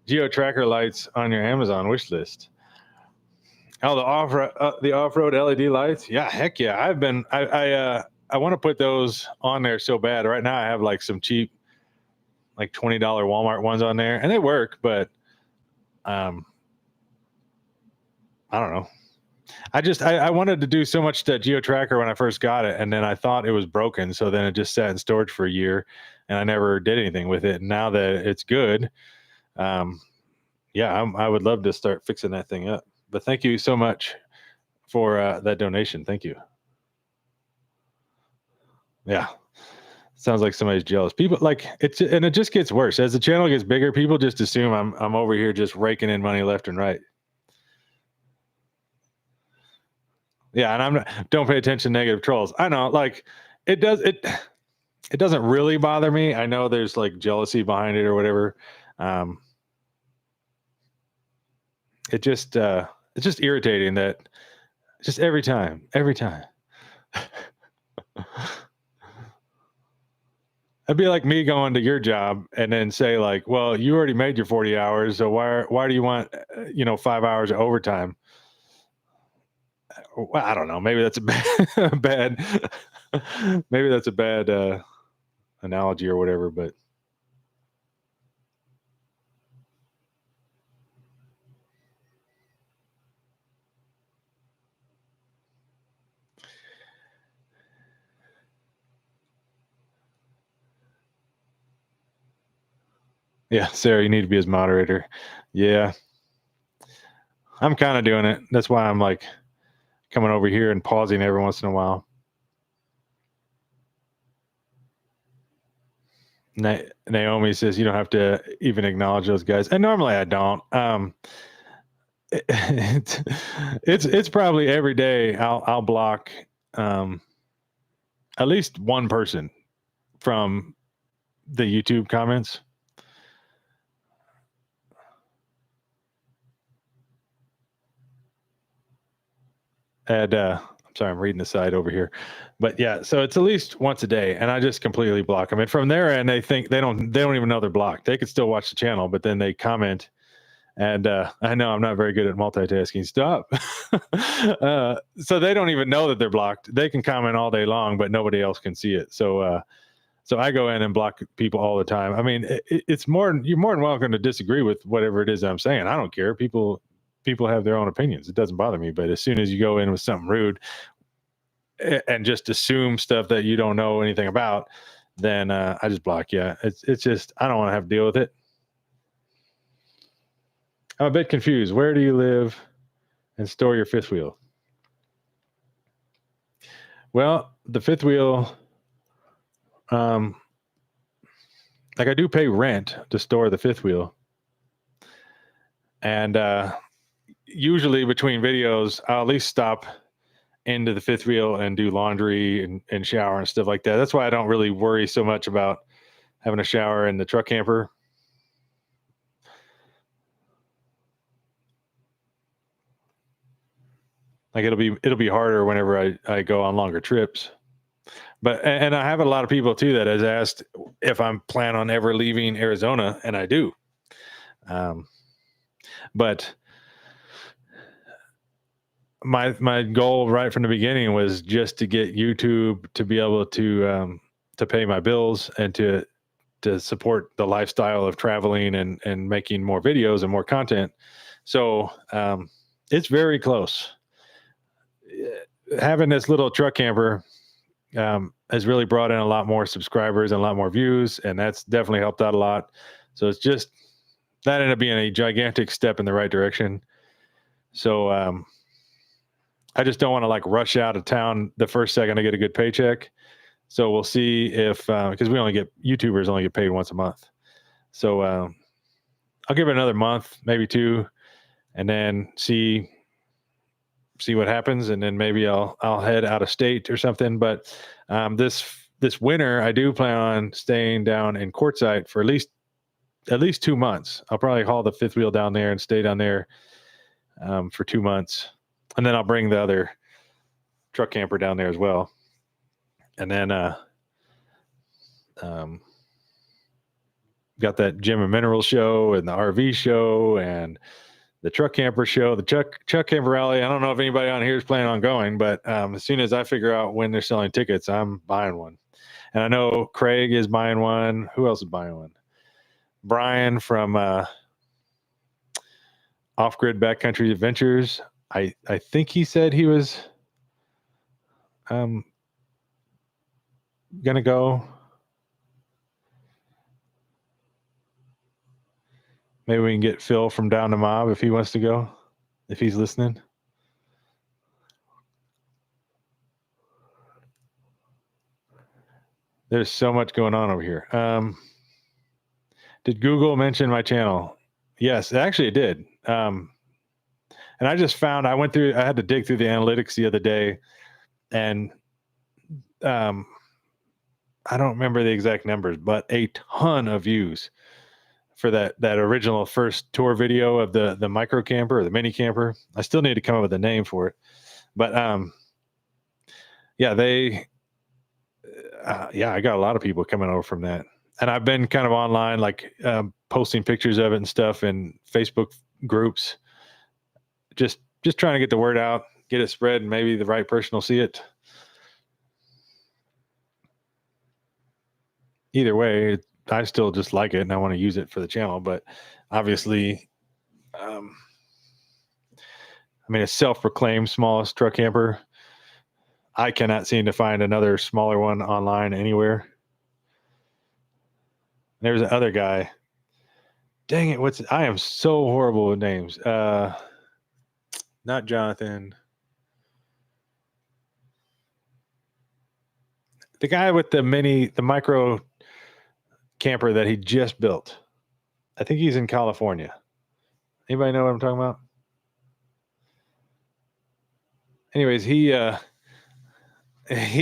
geo tracker lights on your Amazon wish list? Oh, the off-road LED lights. Yeah, heck yeah. I want to put those on there so bad. Right now, I have like some cheap, like $20 Walmart ones on there, and they work. But I don't know. I wanted to do so much to geo tracker when I first got it, and then I thought it was broken. So then it just sat in storage for a year, and I never did anything with it. And now that it's good, yeah, I would love to start fixing that thing up. But thank you so much for that donation. Thank you. Yeah. Sounds like somebody's jealous. People like and it just gets worse as the channel gets bigger. People just assume I'm over here just raking in money left and right. Yeah, and don't pay attention to negative trolls. I know, like it doesn't really bother me. I know there's like jealousy behind it or whatever. It's just irritating that just every time. It'd be like me going to your job and then say like, well, you already made your 40 hours. So why do you want, 5 hours of overtime? Well, I don't know. Maybe that's a maybe that's a bad analogy or whatever, but yeah, Sarah, you need to be his moderator. Yeah, I'm kind of doing it. That's why I'm like coming over here and pausing every once in a while. Naomi says you don't have to even acknowledge those guys, and normally I don't. It's probably every day I'll block at least one person from the YouTube comments. And I'm sorry, I'm reading the side over here, but yeah, so it's at least once a day, and I just completely block them. And from there, and they think they don't even know they're blocked. They could still watch the channel, but then they comment. And I know I'm not very good at multitasking. Stop. So they don't even know that they're blocked. They can comment all day long, but nobody else can see it. So I go in and block people all the time. I mean, it's you're more than welcome to disagree with whatever it is I'm saying. I don't care. People have their own opinions. It doesn't bother me. But as soon as you go in with something rude and just assume stuff that you don't know anything about, then I just block you. It's just I don't want to have to deal with it. I'm a bit confused. Where do you live and store your fifth wheel? Well, the fifth wheel, like I do pay rent to store the fifth wheel. And usually between videos, I'll at least stop into the fifth wheel and do laundry and shower and stuff like that. That's why I don't really worry so much about having a shower in the truck camper. Like it'll be harder whenever I go on longer trips. But and I have a lot of people too that has asked if I'm plan on ever leaving Arizona, and I do. But my goal right from the beginning was just to get YouTube to be able to pay my bills and to support the lifestyle of traveling and making more videos and more content. So it's very close. Having this little truck camper has really brought in a lot more subscribers and a lot more views, and that's definitely helped out a lot. So it's just that ended up being a gigantic step in the right direction. So I just don't want to like rush out of town the first second I get a good paycheck. So we'll see if because YouTubers only get paid once a month. So I'll give it another month, maybe two, and then see what happens, and then maybe I'll head out of state or something. But this winter, I do plan on staying down in Quartzsite for at least 2 months. I'll probably haul the fifth wheel down there and stay down there for 2 months, and then I'll bring the other truck camper down there as well. And then Got that Gem and Mineral show and the RV show and the truck camper show, the truck camper rally. I don't know if anybody on here is planning on going, but as soon as I figure out when they're selling tickets, I'm buying one. And I know Craig is buying one. Who else is buying one? Brian from Off-Grid Backcountry Adventures. I think he said he was gonna go. Maybe we can get Phil from Down the Mob if he wants to go, if he's listening. There's so much going on over here. Did Google mention my channel? Yes, actually it did. And I just found, I had to dig through the analytics the other day, and I don't remember the exact numbers, but a ton of views for that original first tour video of the micro camper or the mini camper. I still need to come up with a name for it, but I got a lot of people coming over from that, and I've been kind of online, like posting pictures of it and stuff in Facebook groups, just trying to get the word out, get it spread, and maybe the right person will see it. Either way, I still just like it and I want to use it for the channel, but obviously, I mean, a self-proclaimed smallest truck camper. I cannot seem to find another smaller one online anywhere. There's the other guy. Dang it, I am so horrible with names. Not Jonathan. The guy with the micro camper that he just built. I think he's in California. Anybody know what I'm talking about? Anyways, he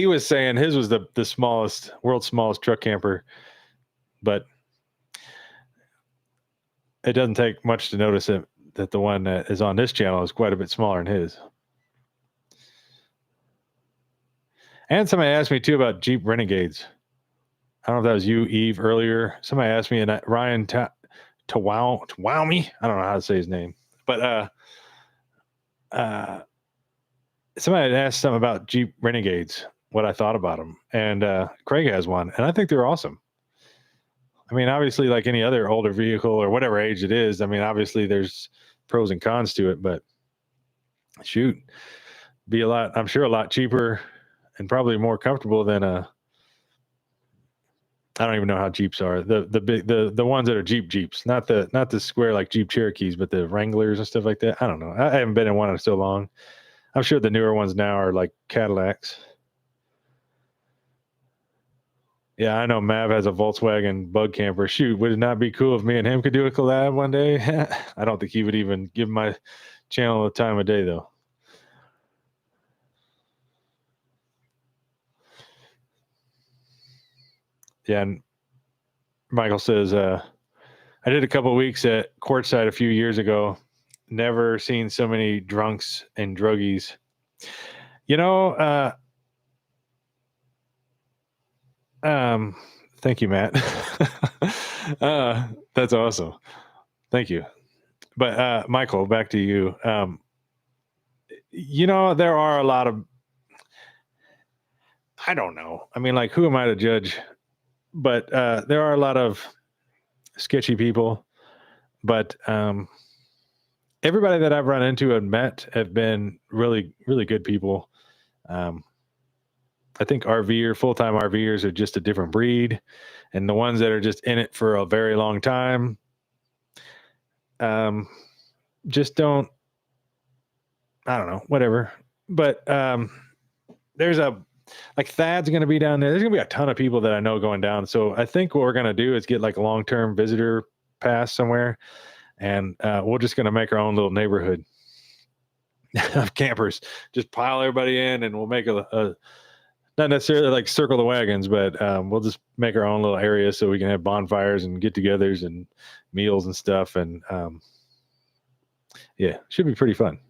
was saying his was the world's smallest truck camper, but it doesn't take much to notice that the one that is on this channel is quite a bit smaller than his. And somebody asked me too about Jeep Renegades. I don't know if that was you, Eve, earlier. Somebody asked me, and Ryan Tawami, I don't know how to say his name, but somebody had asked something about Jeep Renegades, what I thought about them, and Craig has one, and I think they're awesome. I mean, obviously, like any other older vehicle or whatever age it is, I mean, obviously there's pros and cons to it, but shoot, I'm sure a lot cheaper and probably more comfortable than I don't even know how Jeeps are. The ones that are Jeeps, not the square like Jeep Cherokees, but the Wranglers and stuff like that. I don't know. I haven't been in one in so long. I'm sure the newer ones now are like Cadillacs. Yeah, I know Mav has a Volkswagen bug camper. Shoot, would it not be cool if me and him could do a collab one day? I don't think he would even give my channel the time of day, though. Yeah, and Michael says, I did a couple of weeks at Quartzsite a few years ago. Never seen so many drunks and druggies. You know, thank you, Matt. That's awesome. Thank you. But Michael, back to you. You know, there are a lot of, I don't know. I mean, like, who am I to judge? But there are a lot of sketchy people. But everybody that I've run into and met have been really, really good people. I think full-time RVers are just a different breed. And the ones that are just in it for a very long time, just don't, I don't know, whatever. But there's like Thad's going to be down there. There's going to be a ton of people that I know going down. So I think what we're going to do is get like a long-term visitor pass somewhere. And we're just going to make our own little neighborhood of campers. Just pile everybody in, and we'll make a not necessarily like circle the wagons, but we'll just make our own little area so we can have bonfires and get-togethers and meals and stuff. And yeah, should be pretty fun.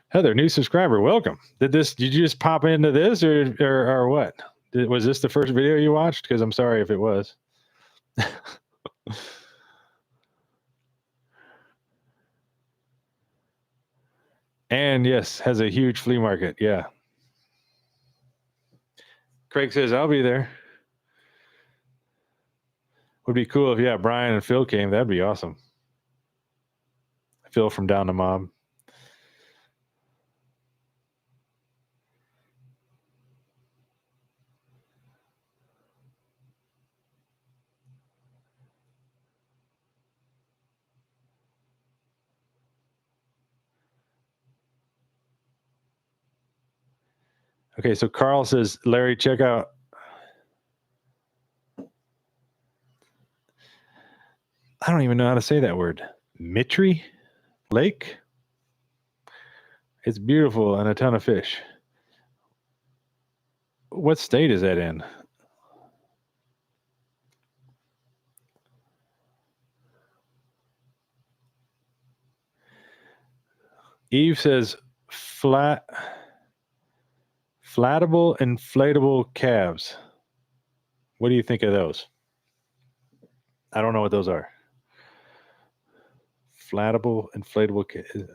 Heather, new subscriber, welcome. Did you just pop into this or what? Was this the first video you watched? Because I'm sorry if it was. And yes, has a huge flea market. Yeah. Craig says, I'll be there. Would be cool if, yeah, Brian and Phil came. That'd be awesome. Phil from Down the Mob. Okay, so Carl says, Larry, check out. I don't even know how to say that word. Mitri Lake. It's beautiful and a ton of fish. What state is that in? Eve says, flatable inflatable calves. What do you think of those? I don't know what those are. Flatable inflatable.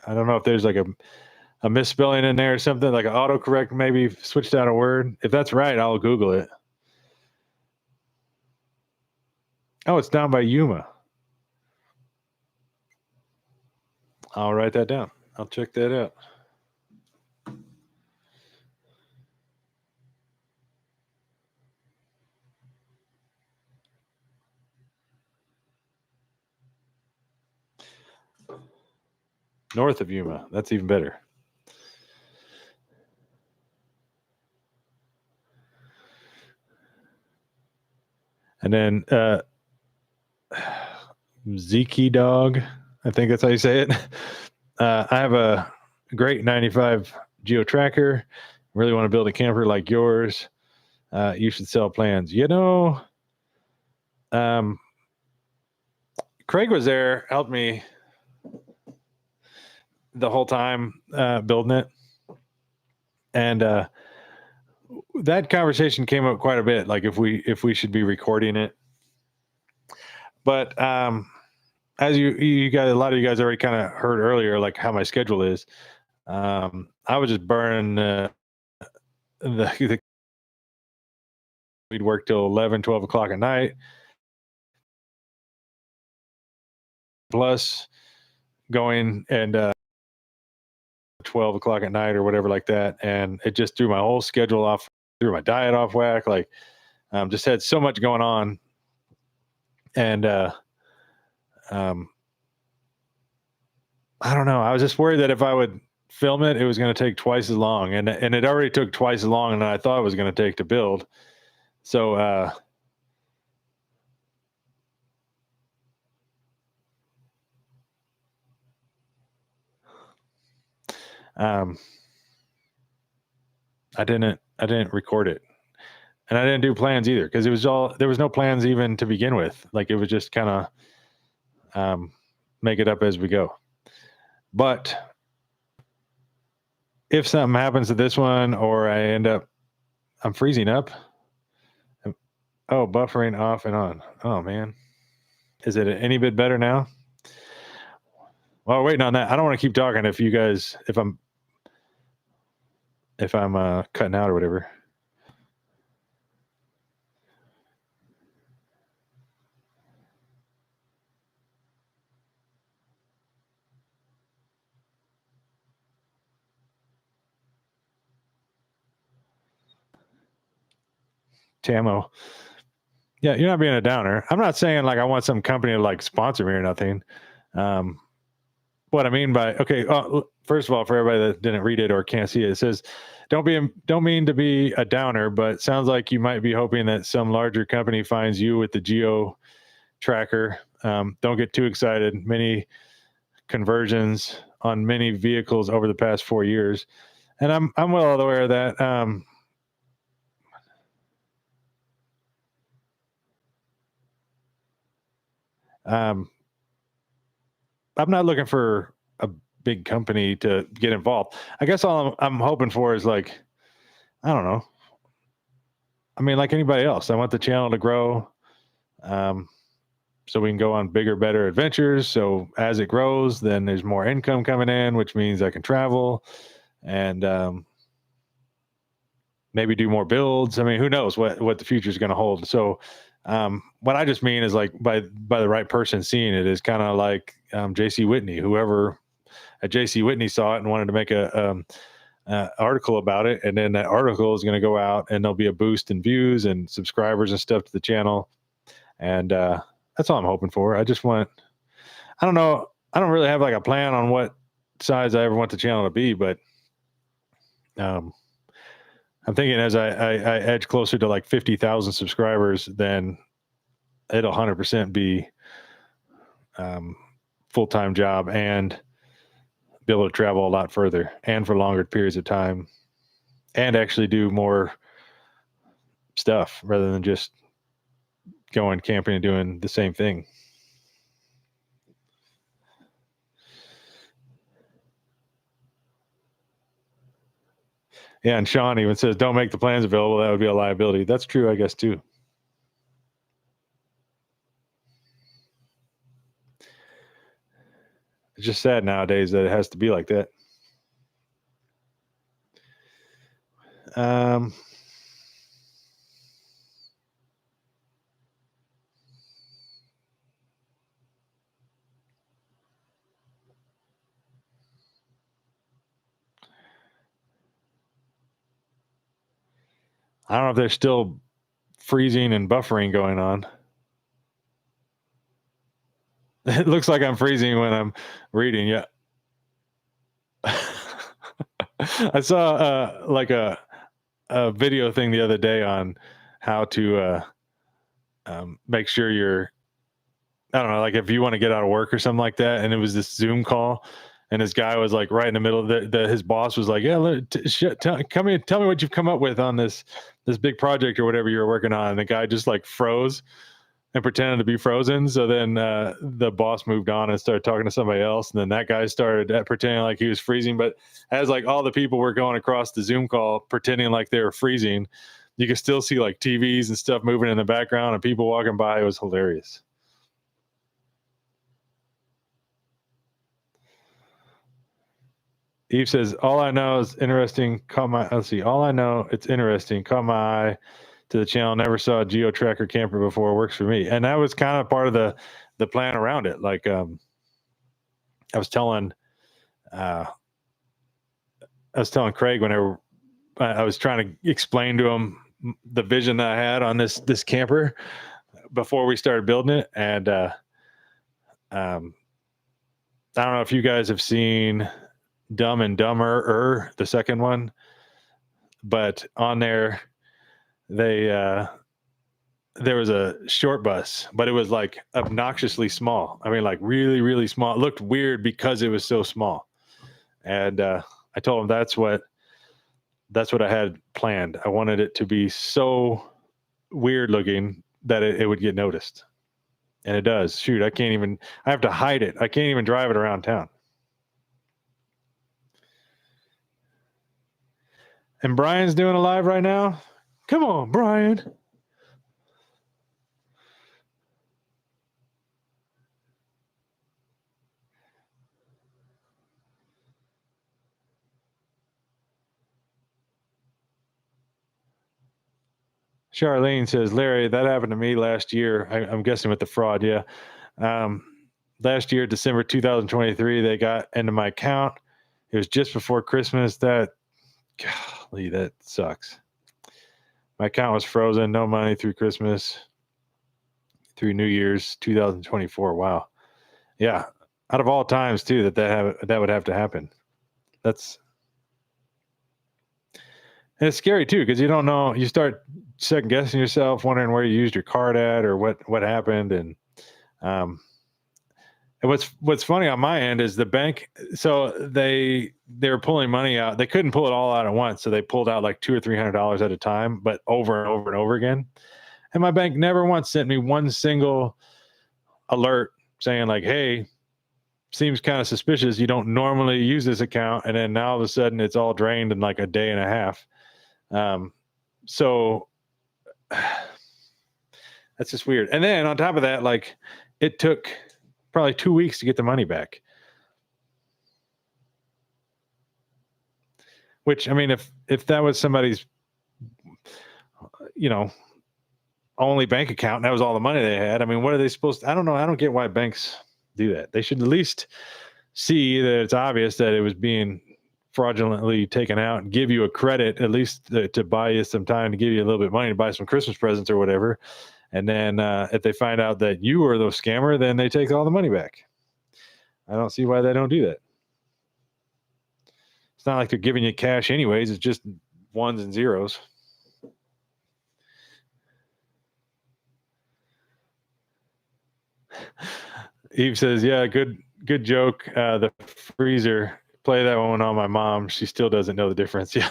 I don't know if there's like a misspelling in there or something, like an autocorrect maybe switched out a word. If that's right, I'll Google it. Oh, it's down by Yuma. I'll write that down. I'll check that out. North of Yuma. That's even better. And then Zeke Dog, I think that's how you say it. I have a great 95 Geo Tracker. Really want to build a camper like yours. You should sell plans. You know, Craig was there, helped me the whole time building it. And that conversation came up quite a bit, like if we should be recording it. But as you guys, a lot of you guys already kind of heard earlier, like how my schedule is. I was just burning we'd work till 11, 12 o'clock at night. Plus going and 12 o'clock at night or whatever like that. And it just threw my whole schedule off, threw my diet off whack. Like just had so much going on. And I don't know. I was just worried that if I would film it, it was going to take twice as long. And it already took twice as long than I thought it was going to take to build. So I didn't record it, and I didn't do plans either, because there was no plans even to begin with. Like it was just kind of make it up as we go. But if something happens to this one, or I'm freezing up. Oh, buffering off and on. Oh man, is it any bit better now? Well, waiting on that. I don't want to keep talking if I'm cutting out or whatever. Tamo. Yeah, you're not being a downer. I'm not saying like I want some company to like sponsor me or nothing. What I mean by, okay, first of all, for everybody that didn't read it or can't see it, it says, don't mean to be a downer, but sounds like you might be hoping that some larger company finds you with the Geo Tracker. Don't get too excited. Many conversions on many vehicles over the past 4 years, and I'm well aware of that. I'm not looking for a big company to get involved. I guess all I'm hoping for is like, I don't know, I mean, like anybody else, I want the channel to grow. So we can go on bigger, better adventures. So as it grows, then there's more income coming in, which means I can travel and maybe do more builds. I mean, who knows what the future is going to hold. So what I just mean is like by the right person seeing it is kind of like JC Whitney. Whoever at JC Whitney saw it and wanted to make a article about it, and then that article is going to go out and there'll be a boost in views and subscribers and stuff to the channel. And that's all I'm hoping for. I don't know, I don't really have like a plan on what size I ever want the channel to be, but I'm thinking as I edge closer to like 50,000 subscribers, then it'll 100% be full-time job and be able to travel a lot further and for longer periods of time and actually do more stuff rather than just going camping and doing the same thing. Yeah, and Sean even says, don't make the plans available. That would be a liability. That's true, I guess, too. It's just sad nowadays that it has to be like that. I don't know if there's still freezing and buffering going on. It looks like I'm freezing when I'm reading. Yeah. I saw like a video thing the other day on how to make sure you're, I don't know, like if you want to get out of work or something like that. And it was this Zoom call. And this guy was like right in the middle of his boss was like, yeah, come in, tell me what you've come up with on this big project or whatever you're working on. And the guy just like froze and pretended to be frozen. So then the boss moved on and started talking to somebody else. And then that guy started pretending like he was freezing. But as like all the people were going across the Zoom call, pretending like they were freezing, you could still see like TVs and stuff moving in the background and people walking by. It was hilarious. Eve says, all I know is interesting. All I know, it's interesting. Caught my eye to the channel. Never saw a geo tracker camper before. Works for me. And that was kind of part of the plan around it. Like I was telling Craig whenever I was trying to explain to him the vision that I had on this camper before we started building it. And I don't know if you guys have seen Dumb and Dumber, the second one, but on there there was a short bus, but it was like obnoxiously small. I mean, like really, really small. It looked weird because it was so small. And I told him that's what I had planned. I wanted it to be so weird looking that it would get noticed. And it does. Shoot, I have to hide it. I can't even drive it around town. And Brian's doing a live right now. Come on, Brian. Charlene says, Larry, that happened to me last year. I'm guessing with the fraud. Yeah. Last year, December 2023, they got into my account. It was just before Christmas. Golly, that sucks. My account was frozen, no money through Christmas, through New Year's 2024. Wow. Yeah. Out of all times too, that would have to happen. And it's scary too, because you don't know, you start second guessing yourself, wondering where you used your card at or what happened. And what's funny on my end is the bank. So they were pulling money out. They couldn't pull it all out at once. So they pulled out like $200 or $300 at a time, but over and over and over again. And my bank never once sent me one single alert saying like, hey, seems kind of suspicious. You don't normally use this account. And then now all of a sudden it's all drained in like a day and a half. So That's just weird. And then on top of that, like it took probably 2 weeks to get the money back. Which I mean, if that was somebody's, you know, only bank account and that was all the money they had, I mean, what are they supposed to? I don't know. I don't get why banks do that. They should at least see that it's obvious that it was being fraudulently taken out and give you a credit at least to buy you some time, to give you a little bit of money to buy some Christmas presents or whatever. And then if they find out that you were the scammer, then they take all the money back. I don't see why they don't do that. It's not like they're giving you cash anyways. It's just ones and zeros. Eve says, "Yeah, good joke. The freezer. Play that one on my mom. She still doesn't know the difference." Yeah.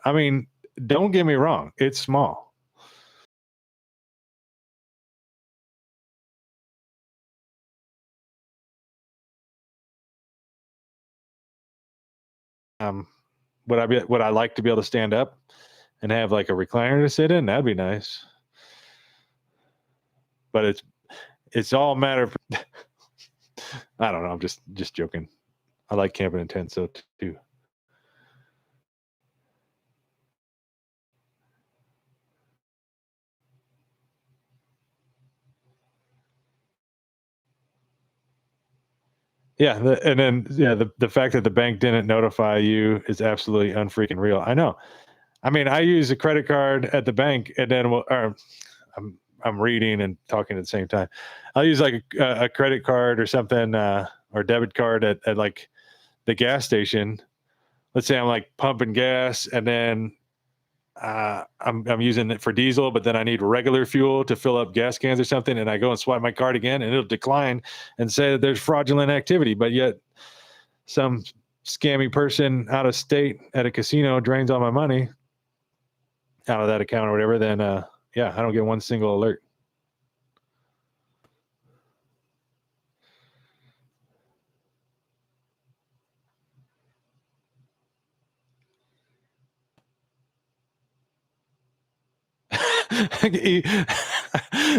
I mean, don't get me wrong. It's small. Would I like to be able to stand up and have like a recliner to sit in? That'd be nice. But it's all a matter of I don't know. I'm just joking. I like camping in tents so too. Yeah, and then yeah, the fact that the bank didn't notify you is absolutely unfreaking real. I know. I mean, I use a credit card at the bank, and then I'm reading and talking at the same time. I'll use like a credit card or something, or debit card at like the gas station. Let's say I'm like pumping gas, and then I'm using it for diesel, but then I need regular fuel to fill up gas cans or something, and I go and swipe my card again, and it'll decline and say that there's fraudulent activity. But yet, some scammy person out of state at a casino drains all my money out of that account or whatever. Then, yeah, I don't get one single alert.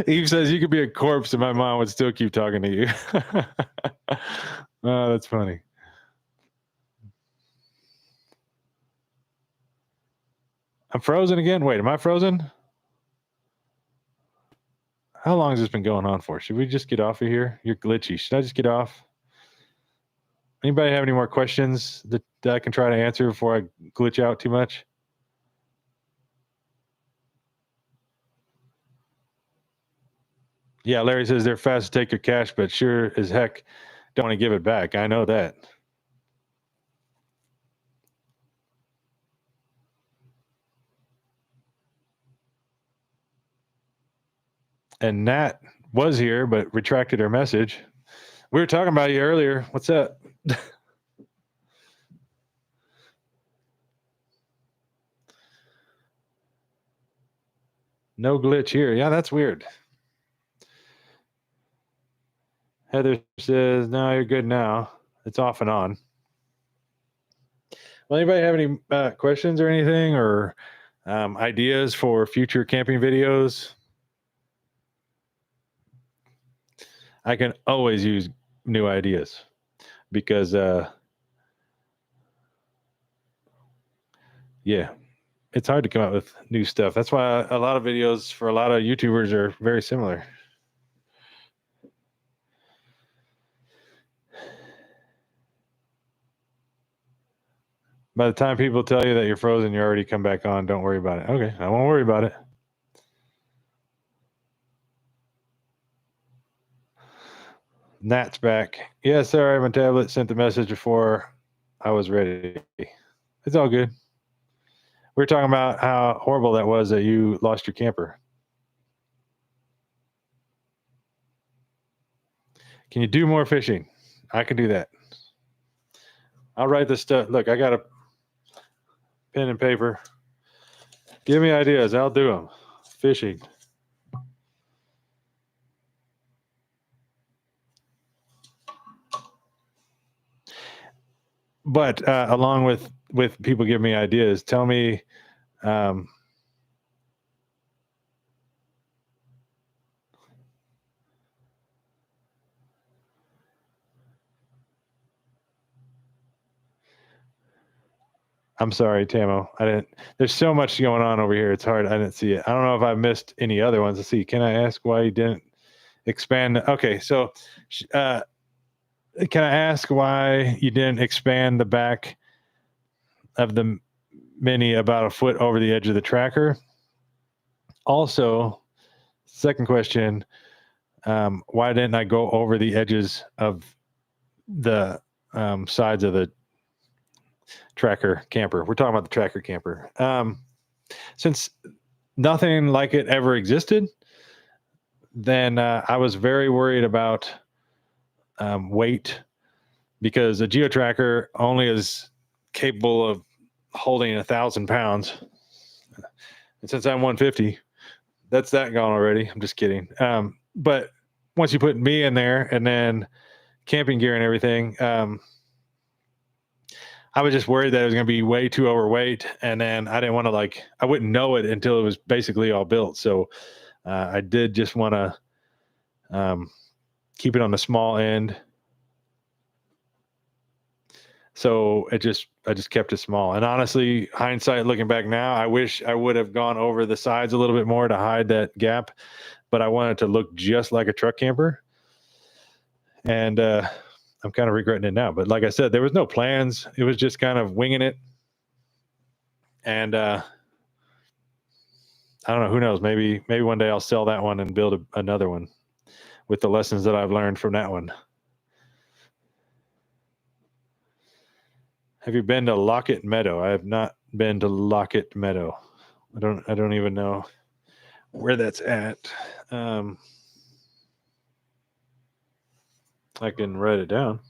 Eve says you could be a corpse and my mom would still keep talking to you. Oh, that's funny. I'm frozen again. Wait, am I frozen? How long has this been going on for? Should we just get off of here? You're glitchy. Should I just get off? Anybody have any more questions that I can try to answer before I glitch out too much? Yeah, Larry says they're fast to take your cash, but sure as heck don't want to give it back. I know that. And Nat was here, but retracted her message. We were talking about you earlier. What's up? No glitch here. Yeah, that's weird. Heather says, "No, you're good now. It's off and on." Well, anybody have any questions or anything, or ideas for future camping videos? I can always use new ideas because, yeah, it's hard to come up with new stuff. That's why a lot of videos for a lot of YouTubers are very similar. By the time people tell you that you're frozen, you already come back on. Don't worry about it. Okay, I won't worry about it. Nat's back. Yeah, sorry, my tablet sent the message before I was ready. It's all good. We were talking about how horrible that was that you lost your camper. Can you do more fishing? I can do that. I'll write this stuff. Look, I got a pen and paper. Give me ideas. I'll do them. Fishing. but along with people giving me ideas, tell me, I'm sorry, Tamo. There's so much going on over here. It's hard. I didn't see it. I don't know if I missed any other ones. Let's see. Can I ask why you didn't expand? Okay. So, can I ask why you didn't expand the back of the Mini about a foot over the edge of the tracker? Also, second question, why didn't I go over the edges of the sides of the tracker camper? We're talking about the tracker camper. Since nothing like it ever existed, then I was very worried about weight, because a geo tracker only is capable of holding 1,000 pounds. And since I'm 150, that's that gone already. I'm just kidding. But once you put me in there and then camping gear and everything, I was just worried that it was going to be way too overweight. And then I didn't want to I wouldn't know it until it was basically all built. So I did just want to keep it on the small end. So I just kept it small. And honestly, hindsight, looking back now, I wish I would have gone over the sides a little bit more to hide that gap, but I wanted to look just like a truck camper. And I'm kind of regretting it now. But like I said, there was no plans. It was just kind of winging it. And I don't know, who knows? Maybe one day I'll sell that one and build another one with the lessons that I've learned from that one. Have you been to Lockett Meadow? I have not been to Lockett Meadow. I don't even know where that's at. I can write it down.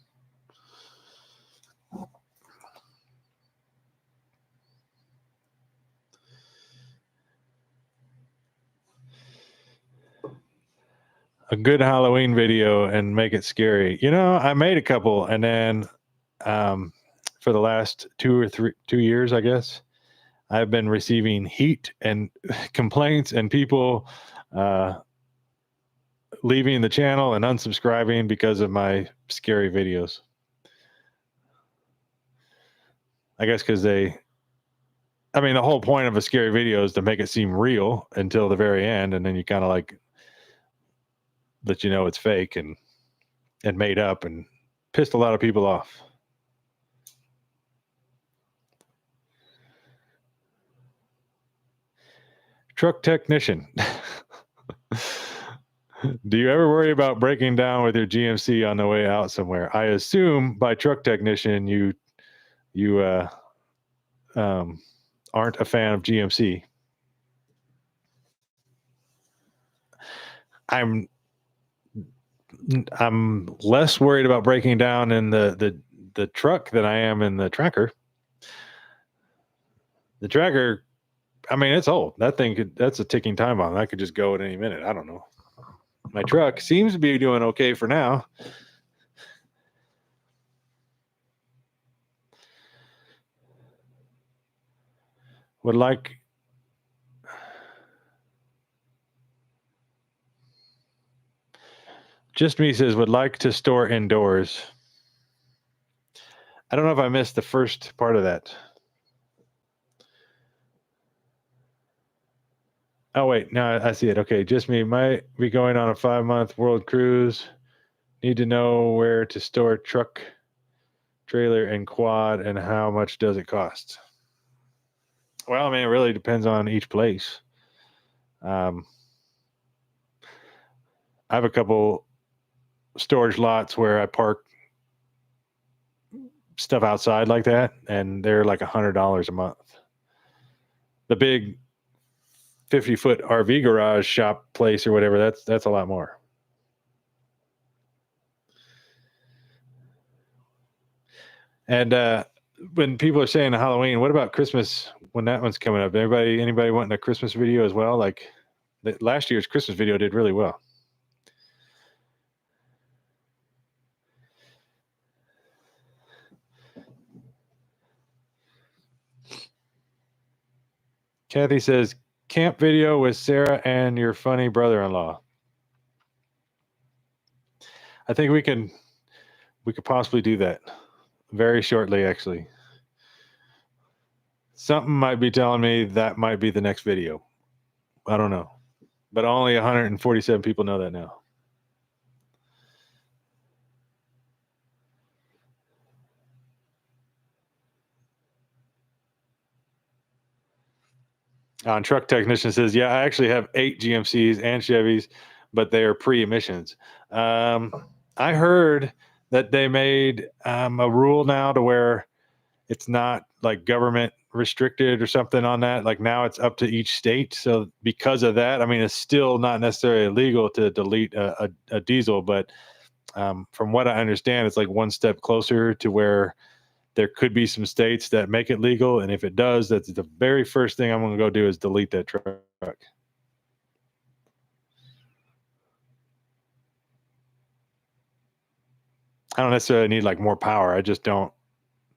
A good Halloween video and make it scary. I made a couple, and then for the last 2 years, I guess, I've been receiving heat and complaints and people leaving the channel and unsubscribing because of my scary videos. I guess because the whole point of a scary video is to make it seem real until the very end, and then you kind of let you know it's fake and made up, and pissed a lot of people off. Truck technician. Do you ever worry about breaking down with your GMC on the way out somewhere? I assume by truck technician you aren't a fan of GMC. I'm less worried about breaking down in the truck than I am in the tracker. The tracker, it's old. That thing that's a ticking time bomb. That could just go at any minute. I don't know. My truck seems to be doing okay for now. Just me says would like to store indoors. I don't know if I missed the first part of that. Oh, wait, now I see it. Okay, just me. Might be going on a 5-month world cruise. Need to know where to store truck, trailer, and quad, and how much does it cost? Well, it really depends on each place. I have a couple storage lots where I park stuff outside like that, and they're like $100 a month. The big 50-foot RV garage shop place or whatever, that's a lot more. And when people are saying Halloween, what about Christmas when that one's coming up? Anybody wanting a Christmas video as well? Like last year's Christmas video did really well. Kathy says, camp video with Sarah and your funny brother-in-law. I think we could possibly do that very shortly, actually. Something might be telling me that might be the next video. I don't know. But only 147 people know that now. Truck technician says, yeah, I actually have 8 GMCs and Chevys, but they are pre-emissions. I heard that they made a rule now to where it's not like government restricted or something on that. Like now it's up to each state. So because of that, I mean, it's still not necessarily illegal to delete a diesel, but from what I understand, it's like one step closer to where there could be some states that make it legal. And if it does, that's the very first thing I'm going to go do is delete that truck. I don't necessarily need like more power. I just don't.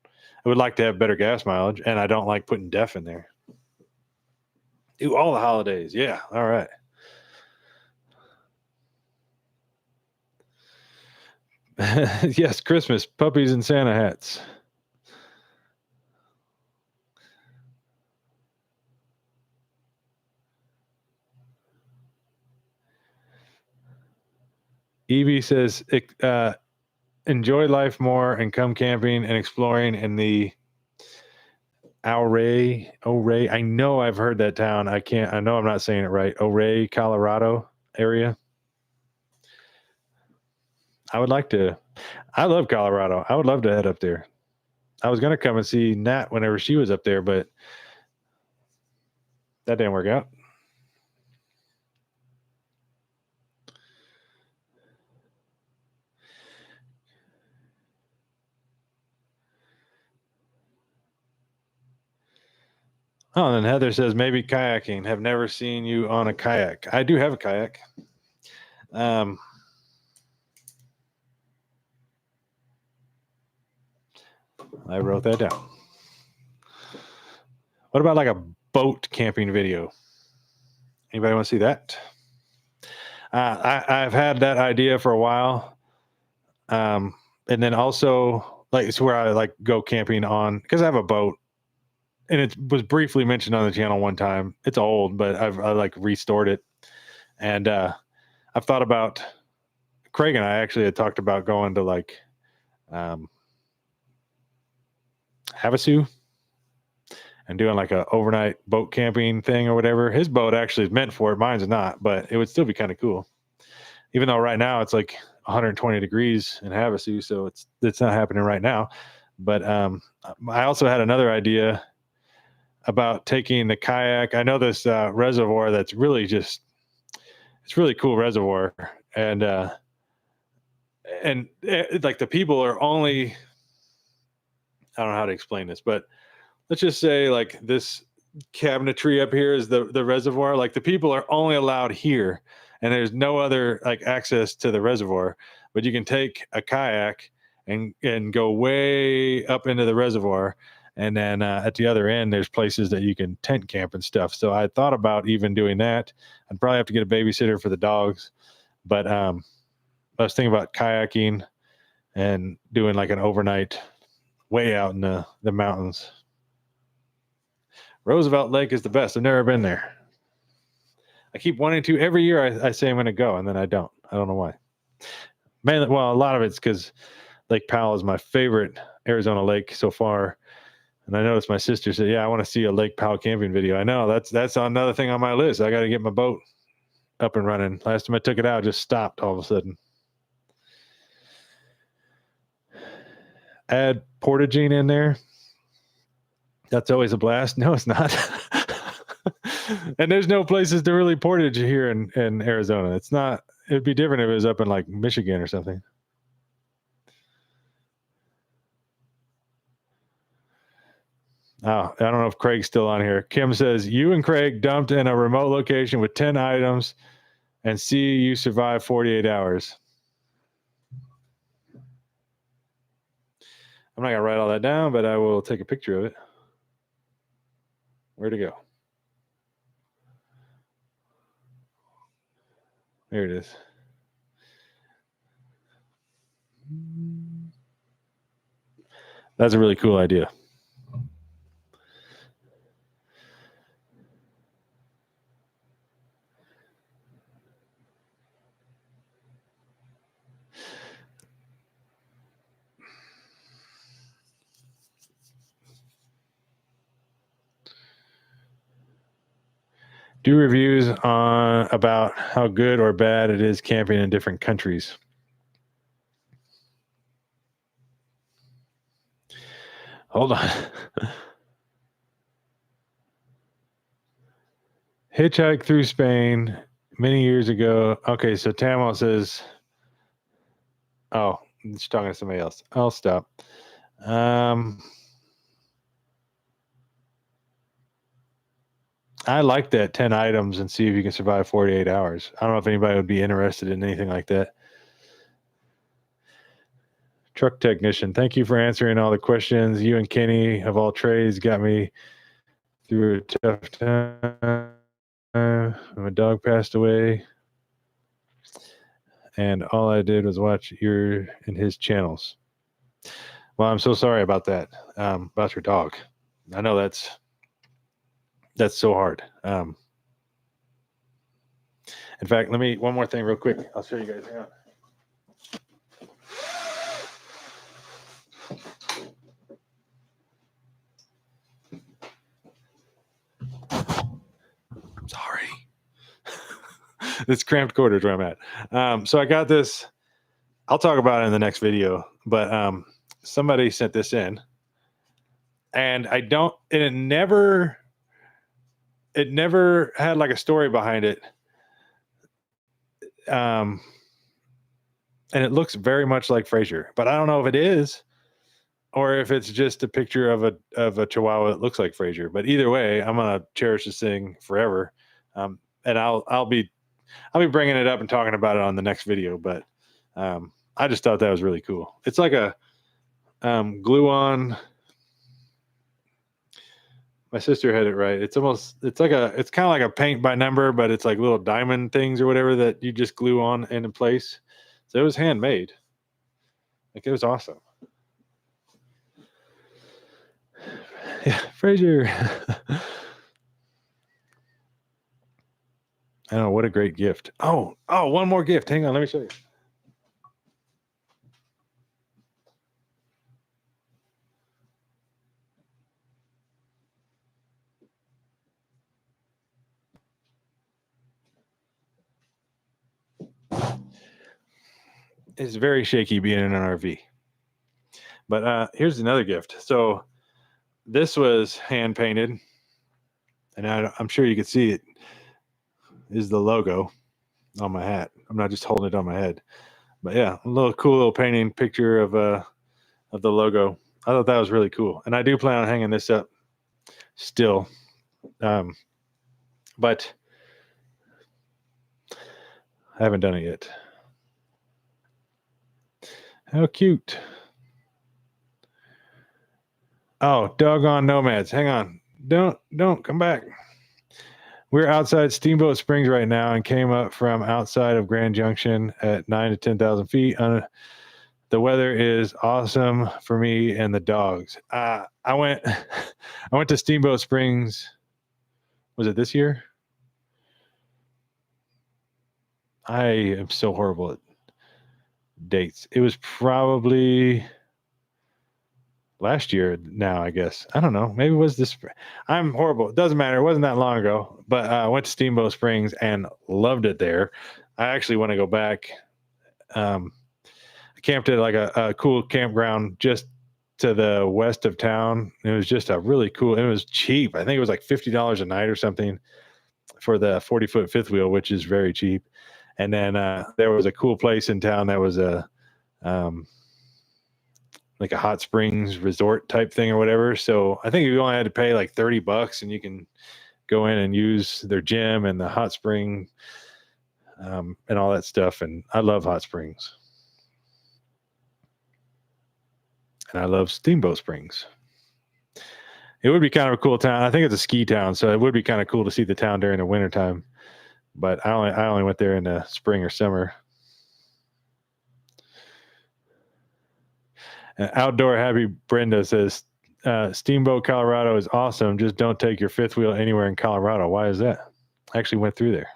I would like to have better gas mileage, and I don't like putting DEF in there. Do all the holidays. Yeah. All right. Yes, Christmas, puppies and Santa hats. Evie says, enjoy life more and come camping and exploring in the Ouray. I know I've heard that town. I know I'm not saying it right. Ouray, Colorado area. I would like to. I love Colorado. I would love to head up there. I was going to come and see Nat whenever she was up there, but that didn't work out. Oh, and then Heather says, maybe kayaking. Have never seen you on a kayak. I do have a kayak. I wrote that down. What about like a boat camping video? Anybody want to see that? I've had that idea for a while. And then also like it's where I like go camping on because I have a boat. And it was briefly mentioned on the channel one time. It's old, but I like restored it. And I've thought about Craig and I actually had talked about going to like Havasu and doing like a overnight boat camping thing or whatever. His boat actually is meant for it. Mine's not, but it would still be kind of cool. Even though right now it's like 120 degrees in Havasu, so it's not happening right now. But I also had another idea about taking the kayak. I know this reservoir that's really it's really cool reservoir, and like the people are only, I don't know how to explain this, but let's just say like this cabinetry up here is the reservoir. Like the people are only allowed here, and there's no other like access to the reservoir. But you can take a kayak and go way up into the reservoir, and then at the other end there's places that you can tent camp and stuff. So I thought about even doing that. I'd probably have to get a babysitter for the dogs, but I was thinking about kayaking and doing like an overnight way out in the mountains. Roosevelt Lake is the best. I've never been there. I keep wanting to. Every year I say I'm going to go, and then I don't. I don't know why. Mainly, well, a lot of it's because Lake Powell is my favorite Arizona lake so far. And I noticed my sister said, yeah, I want to see a Lake Powell camping video. I know that's another thing on my list. I got to get my boat up and running. Last time I took it out, it just stopped all of a sudden. Add portaging in there. That's always a blast. No, it's not. And there's no places to really portage here in Arizona. It's not, it'd be different if it was up in like Michigan or something. Oh, I don't know if Craig's still on here. Kim says, you and Craig dumped in a remote location with 10 items and see you survive 48 hours. I'm not going to write all that down, but I will take a picture of it. Where'd it go? Here it is. That's a really cool idea. Do reviews on about how good or bad it is camping in different countries. Hold on. Hitchhike through Spain many years ago. Okay, so Tamil says, oh, she's talking to somebody else. I'll stop. I like that 10 items and see if you can survive 48 hours. I don't know if anybody would be interested in anything like that. Truck technician, thank you for answering all the questions. You and Kenny of all trades got me through a tough time. My dog passed away, and all I did was watch your and his channels. Well, I'm so sorry about that, about your dog. I know that's so hard. In fact, let me one more thing real quick. I'll show you guys. Hang on. Sorry. It's cramped quarters where I'm at. So I got this. I'll talk about it in the next video, but somebody sent this in, and it never had like a story behind it. And it looks very much like Fraser, but I don't know if it is or if it's just a picture of a Chihuahua that looks like Fraser. But either way, I'm gonna cherish this thing forever. And I'll be bringing it up and talking about it on the next video. But I just thought that was really cool. It's like a glue-on. My sister had it right. It's kind of like a paint by number, but it's like little diamond things or whatever that you just glue on in place. So it was handmade. Like, it was awesome. Yeah, Fraser. I don't know, what a great gift. Oh, one more gift. Hang on, let me show you. It's very shaky being in an RV. But here's another gift. So this was hand painted, and I'm sure you can see it is the logo on my hat. I'm not just holding it on my head, but yeah, a cool little painting picture of the logo. I thought that was really cool, and I do plan on hanging this up still, but I haven't done it yet. How cute. Oh, doggone nomads. Hang on. Don't come back. We're outside Steamboat Springs right now and came up from outside of Grand Junction at 9,000 to 10,000 feet. The weather is awesome for me and the dogs. I went to Steamboat Springs. Was it this year? I am so horrible at dates. It was probably last year now, I guess. I don't know. Maybe it was this spring. I'm horrible. It doesn't matter. It wasn't that long ago, but I went to Steamboat Springs and loved it there. I actually want to go back. I camped at like a cool campground just to the west of town. It was just a really cool, it was cheap. I think it was like $50 a night or something for the 40-foot fifth wheel, which is very cheap. And then there was a cool place in town that was like a hot springs resort type thing or whatever. So I think you only had to pay like $30 and you can go in and use their gym and the hot spring and all that stuff. And I love hot springs. And I love Steamboat Springs. It would be kind of a cool town. I think it's a ski town, so it would be kind of cool to see the town during the wintertime. but I only went there in the spring or summer. Outdoor Happy Brenda says, Steamboat, Colorado is awesome. Just don't take your fifth wheel anywhere in Colorado. Why is that? I actually went through there.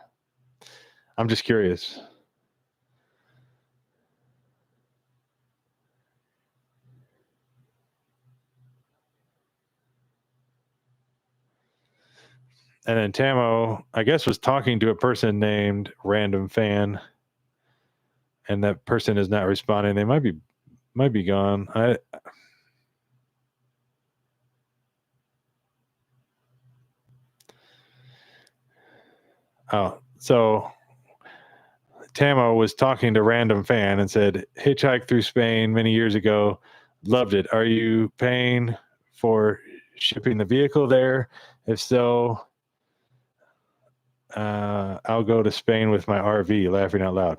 I'm just curious. And then Tamo, I guess, was talking to a person named Random Fan, and that person is not responding. They might be gone. So Tamo was talking to Random Fan and said, hitchhiked through Spain many years ago, loved it. Are you paying for shipping the vehicle there? If so, I'll go to Spain with my RV, laughing out loud.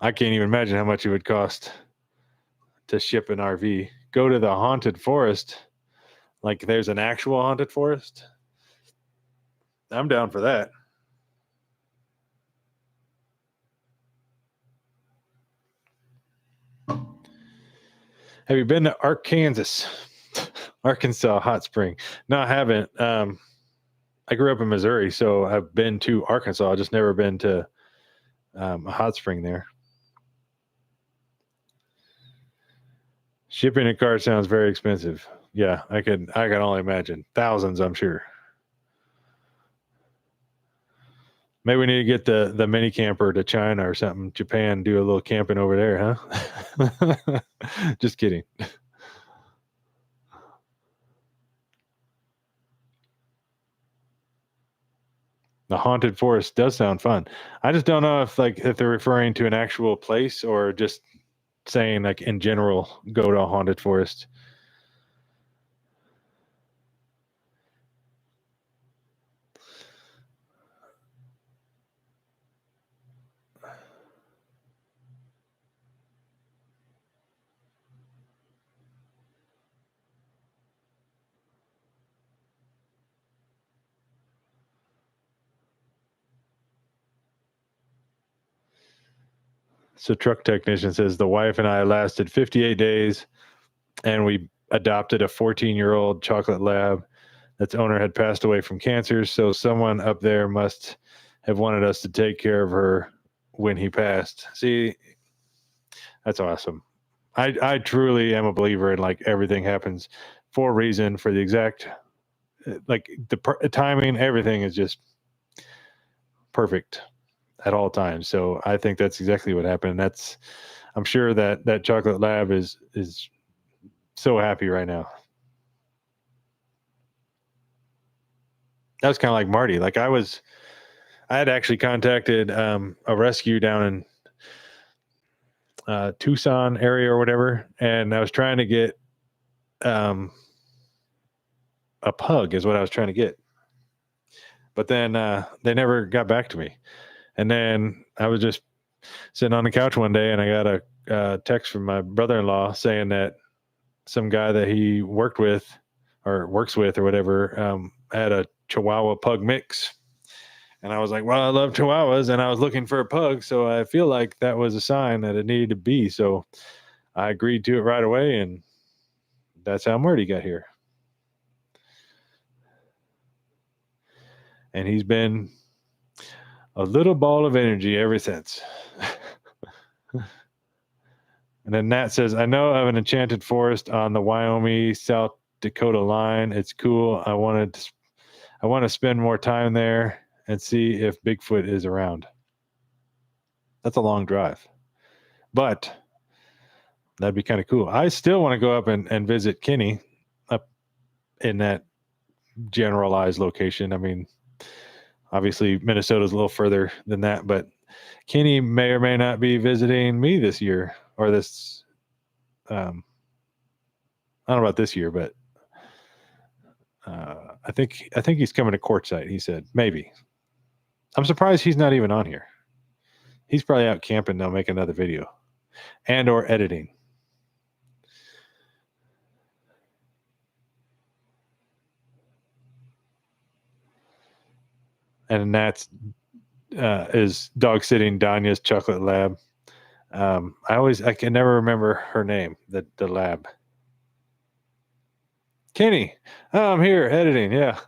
I can't even imagine how much it would cost to ship an RV. Go to the haunted forest. Like there's an actual haunted forest. I'm down for that. Have you been to Arkansas Hot Spring? No, I haven't. I grew up in Missouri, so I've been to Arkansas. I've just never been to a hot spring there. Shipping a car sounds very expensive. Yeah, I can only imagine. Thousands, I'm sure. Maybe we need to get the mini camper to China or something. Japan, do a little camping over there, huh? Just kidding. The haunted forest does sound fun. I just don't know if they're referring to an actual place or just saying like in general, go to a haunted forest. So truck technician says the wife and I lasted 58 days and we adopted a 14-year-old chocolate lab. Its owner had passed away from cancer, so someone up there must have wanted us to take care of her when he passed. See, that's awesome. I truly am a believer in like everything happens for a reason, for the exact like the timing, everything is just perfect at all times. So I think that's exactly what happened. I'm sure that chocolate lab is so happy right now. That was kind of like Marty. Like I had actually contacted a rescue down in Tucson area or whatever, and I was trying to get a pug is what I was trying to get. But then they never got back to me. And then I was just sitting on the couch one day and I got a text from my brother-in-law saying that some guy that he worked with or works with or whatever had a Chihuahua pug mix. And I was like, well, I love Chihuahuas and I was looking for a pug. So I feel like that was a sign that it needed to be. So I agreed to it right away. And that's how Marty got here. And he's been a little ball of energy ever since. And then Nat says, I know of an enchanted forest on the Wyoming, South Dakota line. It's cool. I want to spend more time there and see if Bigfoot is around. That's a long drive, but that'd be kind of cool. I still want to go up and visit Kenny up in that generalized location. I mean, obviously Minnesota's a little further than that, but Kenny may or may not be visiting me this year or this. I don't know about this year, but I think he's coming to Quartzsite. He said maybe. I'm surprised he's not even on here. He's probably out camping now, making another video and or editing. and that's is dog sitting Danya's chocolate lab. I can never remember her name, the lab. Kenny, oh, I'm here editing. Yeah.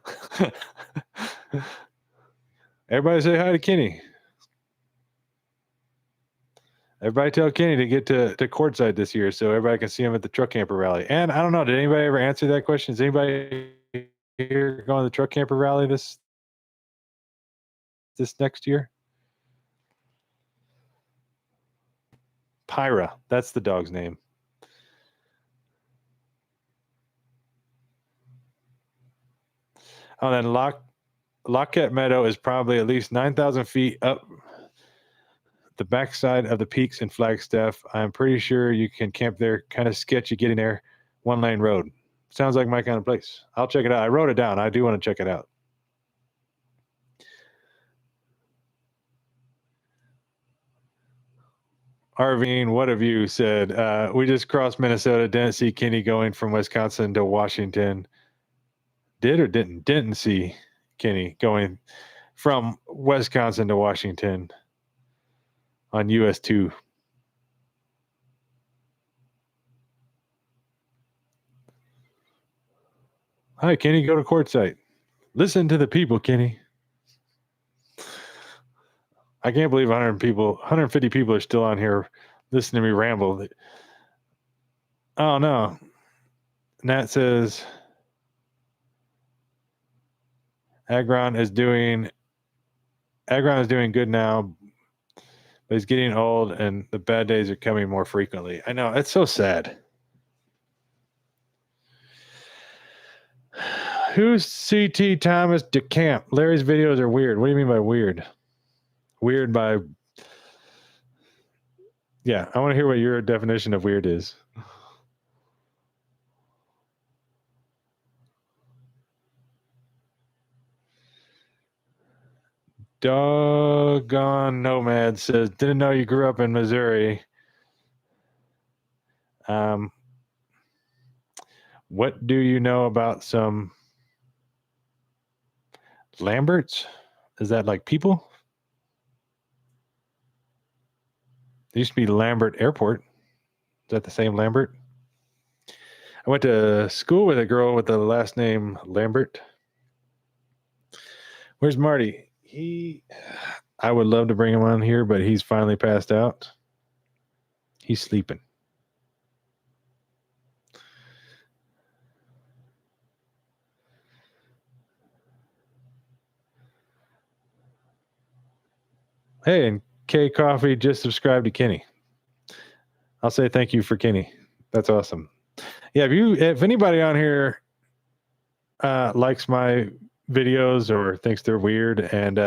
Everybody say hi to Kenny. Everybody tell Kenny to get to courtside this year so everybody can see him at the truck camper rally. And I don't know, did anybody ever answer that question? Is anybody here going to the truck camper rally this next year? Pyra, that's the dog's name. Oh, then Lockett Meadow is probably at least 9,000 feet up the backside of the peaks in Flagstaff. I'm pretty sure you can camp there. Kind of sketchy getting there. 1-lane road. Sounds like my kind of place. I'll check it out. I wrote it down. I do want to check it out. Arvine, what have you said? We just crossed Minnesota. Didn't see Kenny going from Wisconsin to Washington. Did or didn't? Didn't see Kenny going from Wisconsin to Washington on US 2. Hi, Kenny. Go to courtside. Listen to the people, Kenny. I can't believe 150 people are still on here listening to me ramble. Oh, no. Nat says Agron is doing good now, but he's getting old and the bad days are coming more frequently. I know. It's so sad. Who's CT Thomas DeCamp? Larry's videos are weird. What do you mean by weird? Weird by... Yeah, I want to hear what your definition of weird is. Doggone Nomad says, didn't know you grew up in Missouri. What do you know about some Lamberts? Is that like people? There used to be Lambert Airport. Is that the same Lambert? I went to school with a girl with the last name Lambert. Where's Marty? I would love to bring him on here, but he's finally passed out. He's sleeping. Hey, and K Coffee just subscribed to Kenny. I'll say thank you for Kenny. That's awesome. Yeah, if anybody on here likes my videos or thinks they're weird and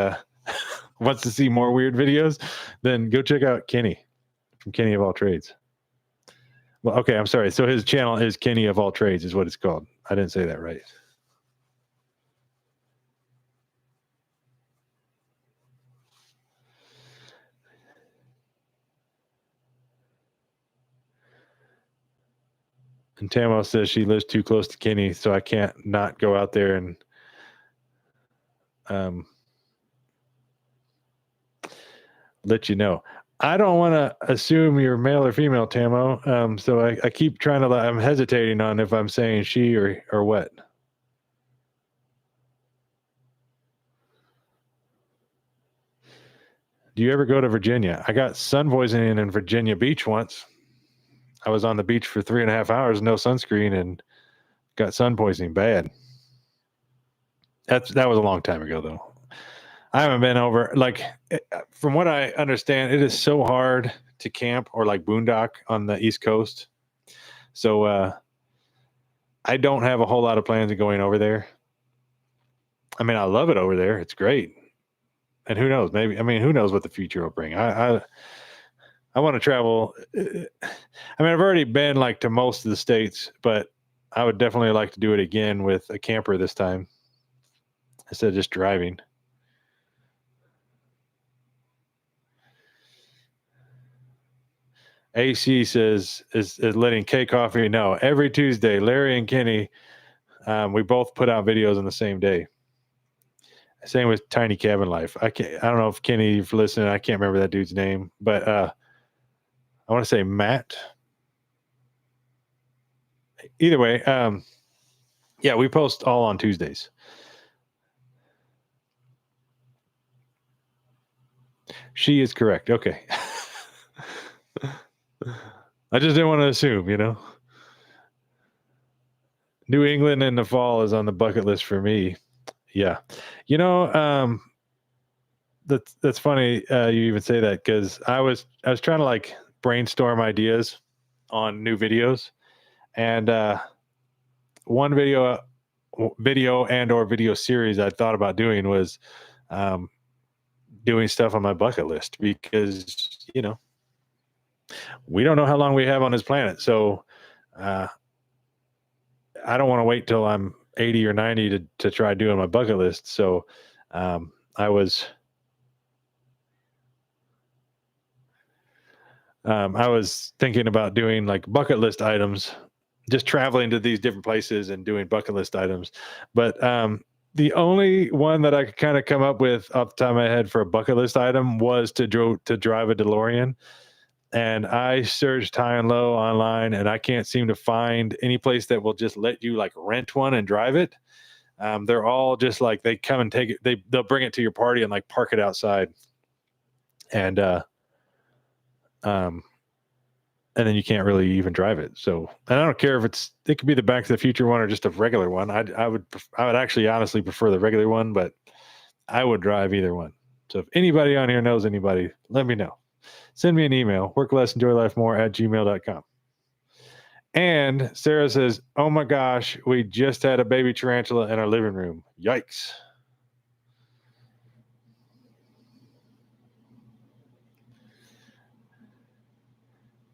wants to see more weird videos, then go check out Kenny from Kenny of All Trades. Well, okay, I'm sorry. So his channel is Kenny of All Trades is what it's called. I didn't say that right. And Tamo says she lives too close to Kenny, so I can't not go out there and let you know. I don't want to assume you're male or female, Tamo. So I keep trying to. I'm hesitating on if I'm saying she or what. Do you ever go to Virginia? I got sun poisoning in Virginia Beach once. I was on the beach for 3.5 hours, no sunscreen, and got sun poisoning bad. That was a long time ago, though. I haven't been over, like, from what I understand, it is so hard to camp or like boondock on the East Coast. So I don't have a whole lot of plans of going over there. I mean, I love it over there. It's great. And who knows? Who knows what the future will bring? I want to travel. I've already been like to most of the states, but I would definitely like to do it again with a camper this time instead of just driving. AC says is letting K Coffee know every Tuesday. Larry and Kenny, we both put out videos on the same day. Same with Tiny Cabin Life. I don't know if Kenny, if you're listening, I can't remember that dude's name, but I want to say Matt. Either way, yeah, we post all on Tuesdays. She is correct. Okay. I just didn't want to assume, New England in the fall is on the bucket list for me. Yeah. That's funny you even say that, because I was trying to like brainstorm ideas on new videos, and one video and or video series I thought about doing was doing stuff on my bucket list, because we don't know how long we have on this planet. So I don't want to wait till I'm 80 or 90 to try doing my bucket list. So I was thinking about doing like bucket list items, just traveling to these different places and doing bucket list items. But the only one that I could kind of come up with off the top of my head for a bucket list item was to drive a DeLorean. And I searched high and low online, and I can't seem to find any place that will just let you like rent one and drive it. They're all just like, they come and take it. They'll bring it to your party and like park it outside. And and then you can't really even drive it. So, and I don't care if it could be the Back to the Future one or just a regular one. I would actually honestly prefer the regular one, but I would drive either one. So if anybody on here knows anybody, let me know. Send me an email, worklessenjoylifemore@gmail.com. And Sarah says, oh my gosh, we just had a baby tarantula in our living room. Yikes.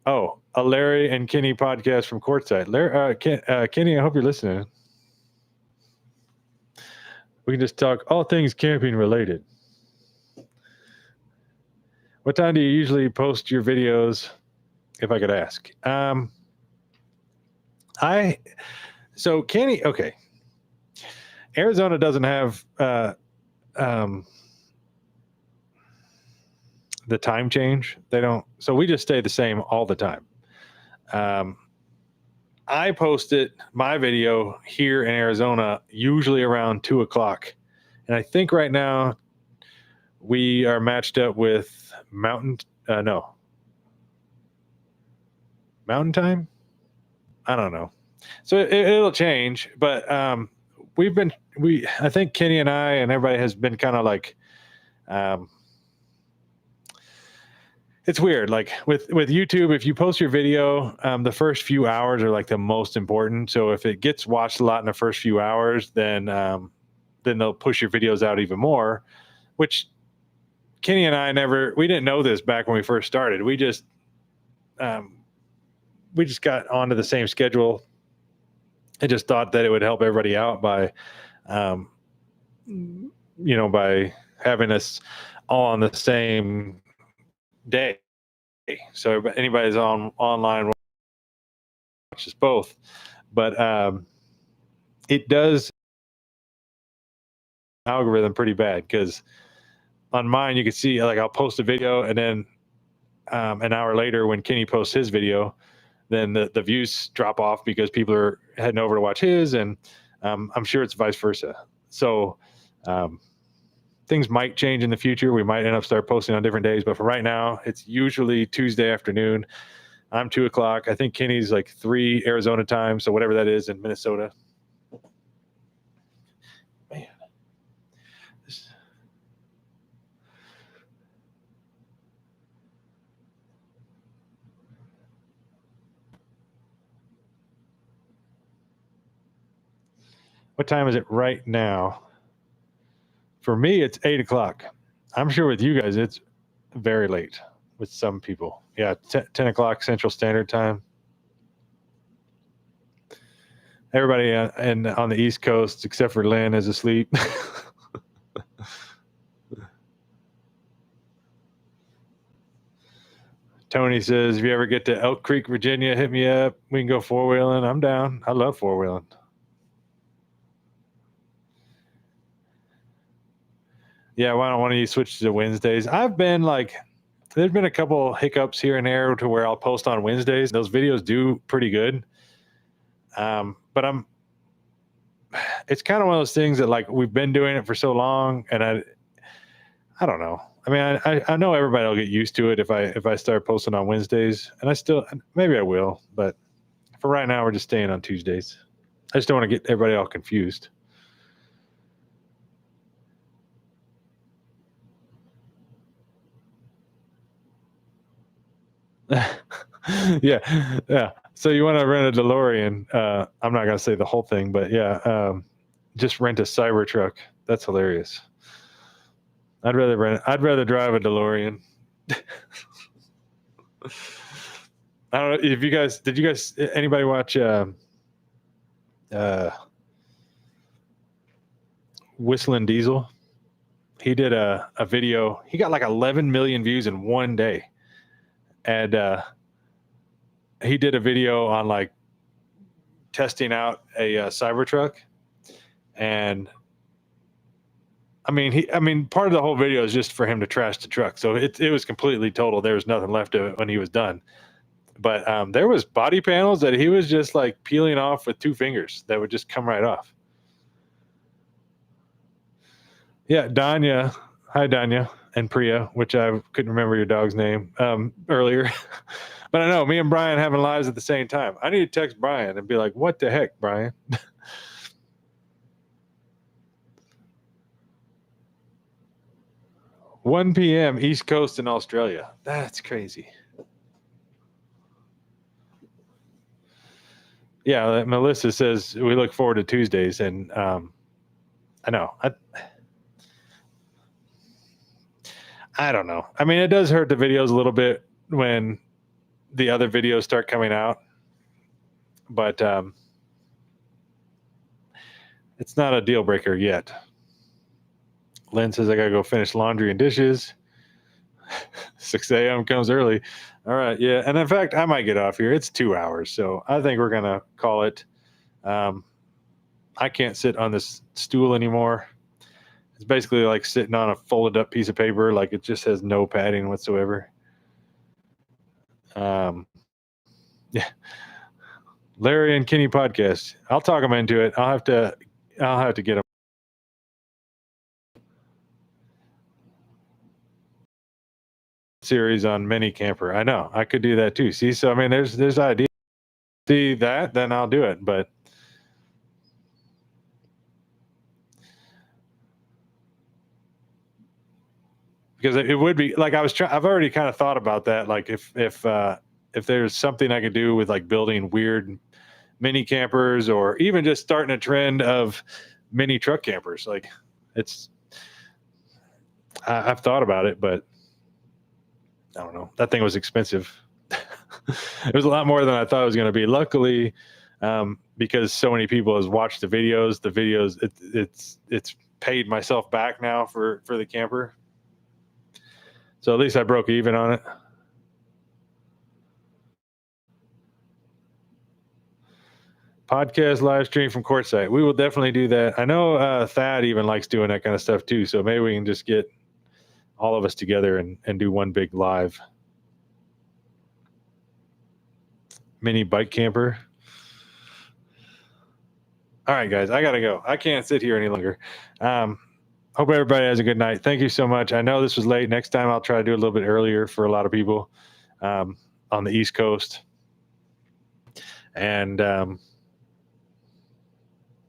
Oh, a Larry and Kenny podcast from Courtside. Larry, Kenny, I hope you're listening. We can just talk all things camping related. What time do you usually post your videos, if I could ask? So Kenny, okay. Arizona doesn't have the time change. They don't. So we just stay the same all the time. I posted my video here in Arizona usually around 2:00. And I think right now we are matched up with Mountain Time. I don't know. So it'll change, but I think Kenny and I and everybody has been kind of like, it's weird. Like with YouTube, if you post your video, the first few hours are like the most important. So if it gets watched a lot in the first few hours, then they'll push your videos out even more, which Kenny and I we didn't know this back when we first started. We just got onto the same schedule. I just thought that it would help everybody out by, by having us all on the same day. So anybody's online watches both, but it does algorithm pretty bad, because on mine you can see like I'll post a video and then an hour later when Kenny posts his video, then the views drop off because people are heading over to watch his, and I'm sure it's vice versa. So things might change in the future. We might end up start posting on different days, but for right now, it's usually Tuesday afternoon. I'm 2:00. I think Kenny's like 3 Arizona time, so whatever that is in Minnesota. Man, what time is it right now? For me, it's 8:00. I'm sure with you guys, it's very late with some people. Yeah, 10:00 Central Standard Time. Everybody on the East Coast, except for Lynn, is asleep. Tony says, if you ever get to Elk Creek, Virginia, hit me up. We can go 4-wheeling. I'm down. I love 4-wheeling. Yeah, why don't one of you switch to Wednesdays? I've been like, there's been a couple hiccups here and there to where I'll post on Wednesdays. Those videos do pretty good. But it's kind of one of those things that like we've been doing it for so long, and I don't know. I mean, I know everybody will get used to it if I start posting on Wednesdays, and I still maybe I will, but for right now we're just staying on Tuesdays. I just don't want to get everybody all confused. Yeah. So you want to rent a DeLorean? I'm not gonna say the whole thing, but yeah, just rent a Cybertruck. That's hilarious. I'd rather drive a DeLorean. I don't know if you guys did. You guys anybody watch uh, Whistling Diesel? He did a video. He got like 11 million views in one day, and he did a video on like testing out a Cybertruck, and I mean, part of the whole video is just for him to trash the truck. So it was completely total. There was nothing left of it when he was done. But there was body panels that he was just like peeling off with 2 fingers that would just come right off. Yeah, Danya. Hi, Danya and Priya, which I couldn't remember your dog's name earlier. But I know me and Brian having lives at the same time. I need to text Brian and be like, "What the heck, Brian?" 1 p.m. East Coast in Australia. That's crazy. Yeah, Melissa says we look forward to Tuesdays, and I know. I don't know. I mean, it does hurt the videos a little bit when the other videos start coming out, but it's not a deal breaker yet. Lynn says I gotta go finish laundry and dishes. 6 a.m. comes early. All right, yeah, and in fact, I might get off here. It's 2 hours, so I think we're gonna call it. I can't sit on this stool anymore. It's basically like sitting on a folded up piece of paper, like it just has no padding whatsoever. Yeah, Larry and Kenny podcast. I'll talk them into it. I'll have to get them. Series on mini camper. I know I could do that too. See, so I mean, there's ideas. See that, then I'll do it. But because it would be like I've already kind of thought about that. Like if there's something I could do with like building weird mini campers, or even just starting a trend of mini truck campers. Like it's I've thought about it, but I don't know. That thing was expensive. It was a lot more than I thought it was going to be. Luckily, because so many people has watched the videos, it's paid myself back now for the camper. So at least I broke even on it. Podcast live stream from courtside. We will definitely do that. I know Thad even likes doing that kind of stuff too. So maybe we can just get all of us together and do one big live mini bike camper. All right, guys, I gotta go. I can't sit here any longer. Hope everybody has a good night. Thank you so much. I know this was late. Next time I'll try to do it a little bit earlier for a lot of people on the East Coast. And I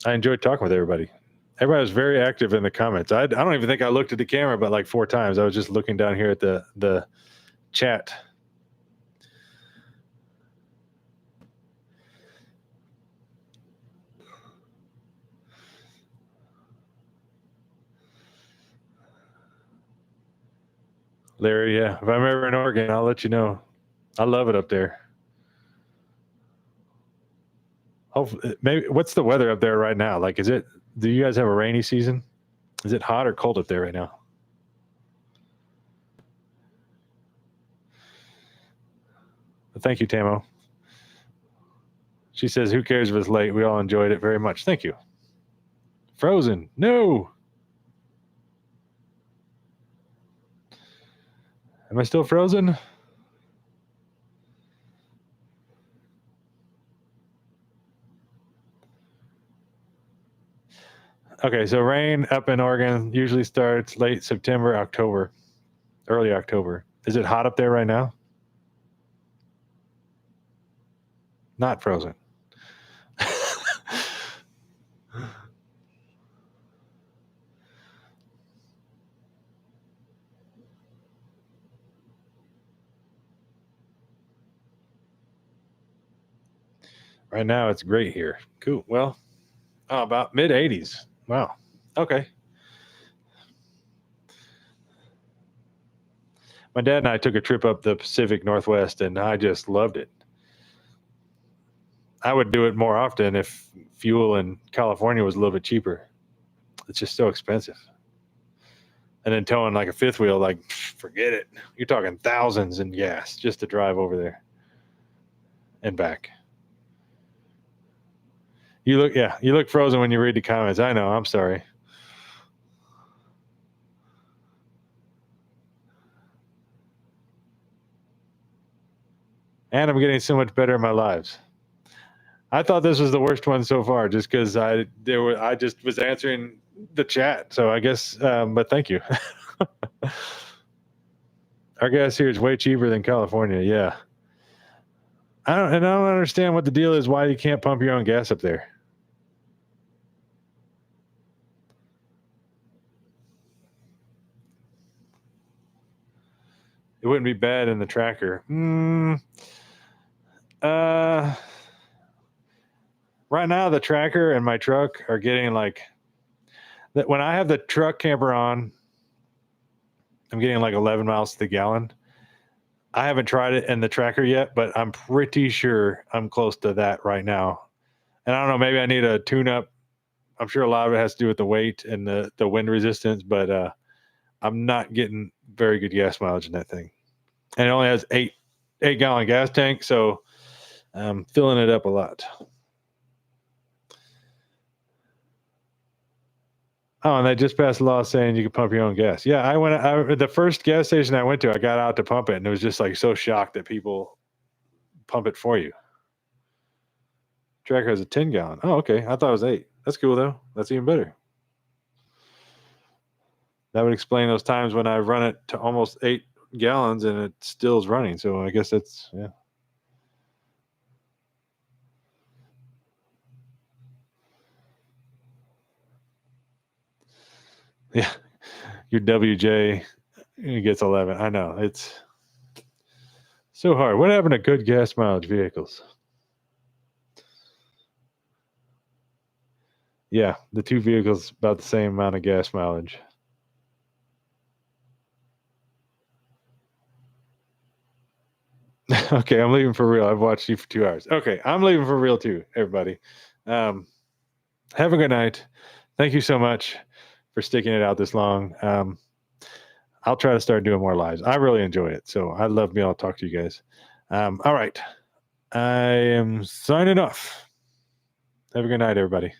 enjoyed talking with everybody. Everybody was very active in the comments. I don't even think I looked at the camera but like 4 times. I was just looking down here at the chat. Larry, yeah. If I'm ever in Oregon, I'll let you know. I love it up there. Hopefully, maybe what's the weather up there right now? Like, do you guys have a rainy season? Is it hot or cold up there right now? Thank you, Tamo. She says, who cares if it's late? We all enjoyed it very much. Thank you. Frozen. No. Am I still frozen? Okay, so rain up in Oregon usually starts late September, October, early October. Is it hot up there right now? Not frozen. Right now it's great here. Cool. Well, about mid 80s. Wow. Okay. My dad and I took a trip up the Pacific Northwest and I just loved it. I would do it more often if fuel in California was a little bit cheaper. It's just so expensive. And then towing like a fifth wheel, like forget it. You're talking thousands in gas just to drive over there and back. You look frozen when you read the comments. I know. I'm sorry. And I'm getting so much better in my lives. I thought this was the worst one so far, just because I just was answering the chat. So I guess, but thank you. Our gas here is way cheaper than California. Yeah. I don't understand what the deal is. Why you can't pump your own gas up there? It wouldn't be bad in the tracker. Right now the tracker and my truck are getting like that. When I have the truck camper on, I'm getting like 11 miles to the gallon. I haven't tried it in the tracker yet, but I'm pretty sure I'm close to that right now. And I don't know, maybe I need a tune up. I'm sure a lot of it has to do with the weight and the wind resistance, but I'm not getting very good gas mileage in that thing. And it only has 8-gallon gas tank, so I'm filling it up a lot. Oh, and they just passed a law saying you can pump your own gas. Yeah, the first gas station I went to, I got out to pump it, and it was just like so shocked that people pump it for you. Tracker has a 10-gallon. Oh, okay. I thought it was 8. That's cool though. That's even better. That would explain those times when I run it to almost 8 gallons and it still is running. So I guess that's, yeah. Yeah. Your WJ gets 11. I know. It's so hard. What happened to good gas mileage vehicles? Yeah, the two vehicles about the same amount of gas mileage. Okay, I'm leaving for real. I've watched you for 2 hours. Okay, I'm leaving for real too, everybody. Have a good night. Thank you so much for sticking it out this long. I'll try to start doing more lives. I really enjoy it. So I love being able to talk to you guys. All right. I am signing off. Have a good night, everybody.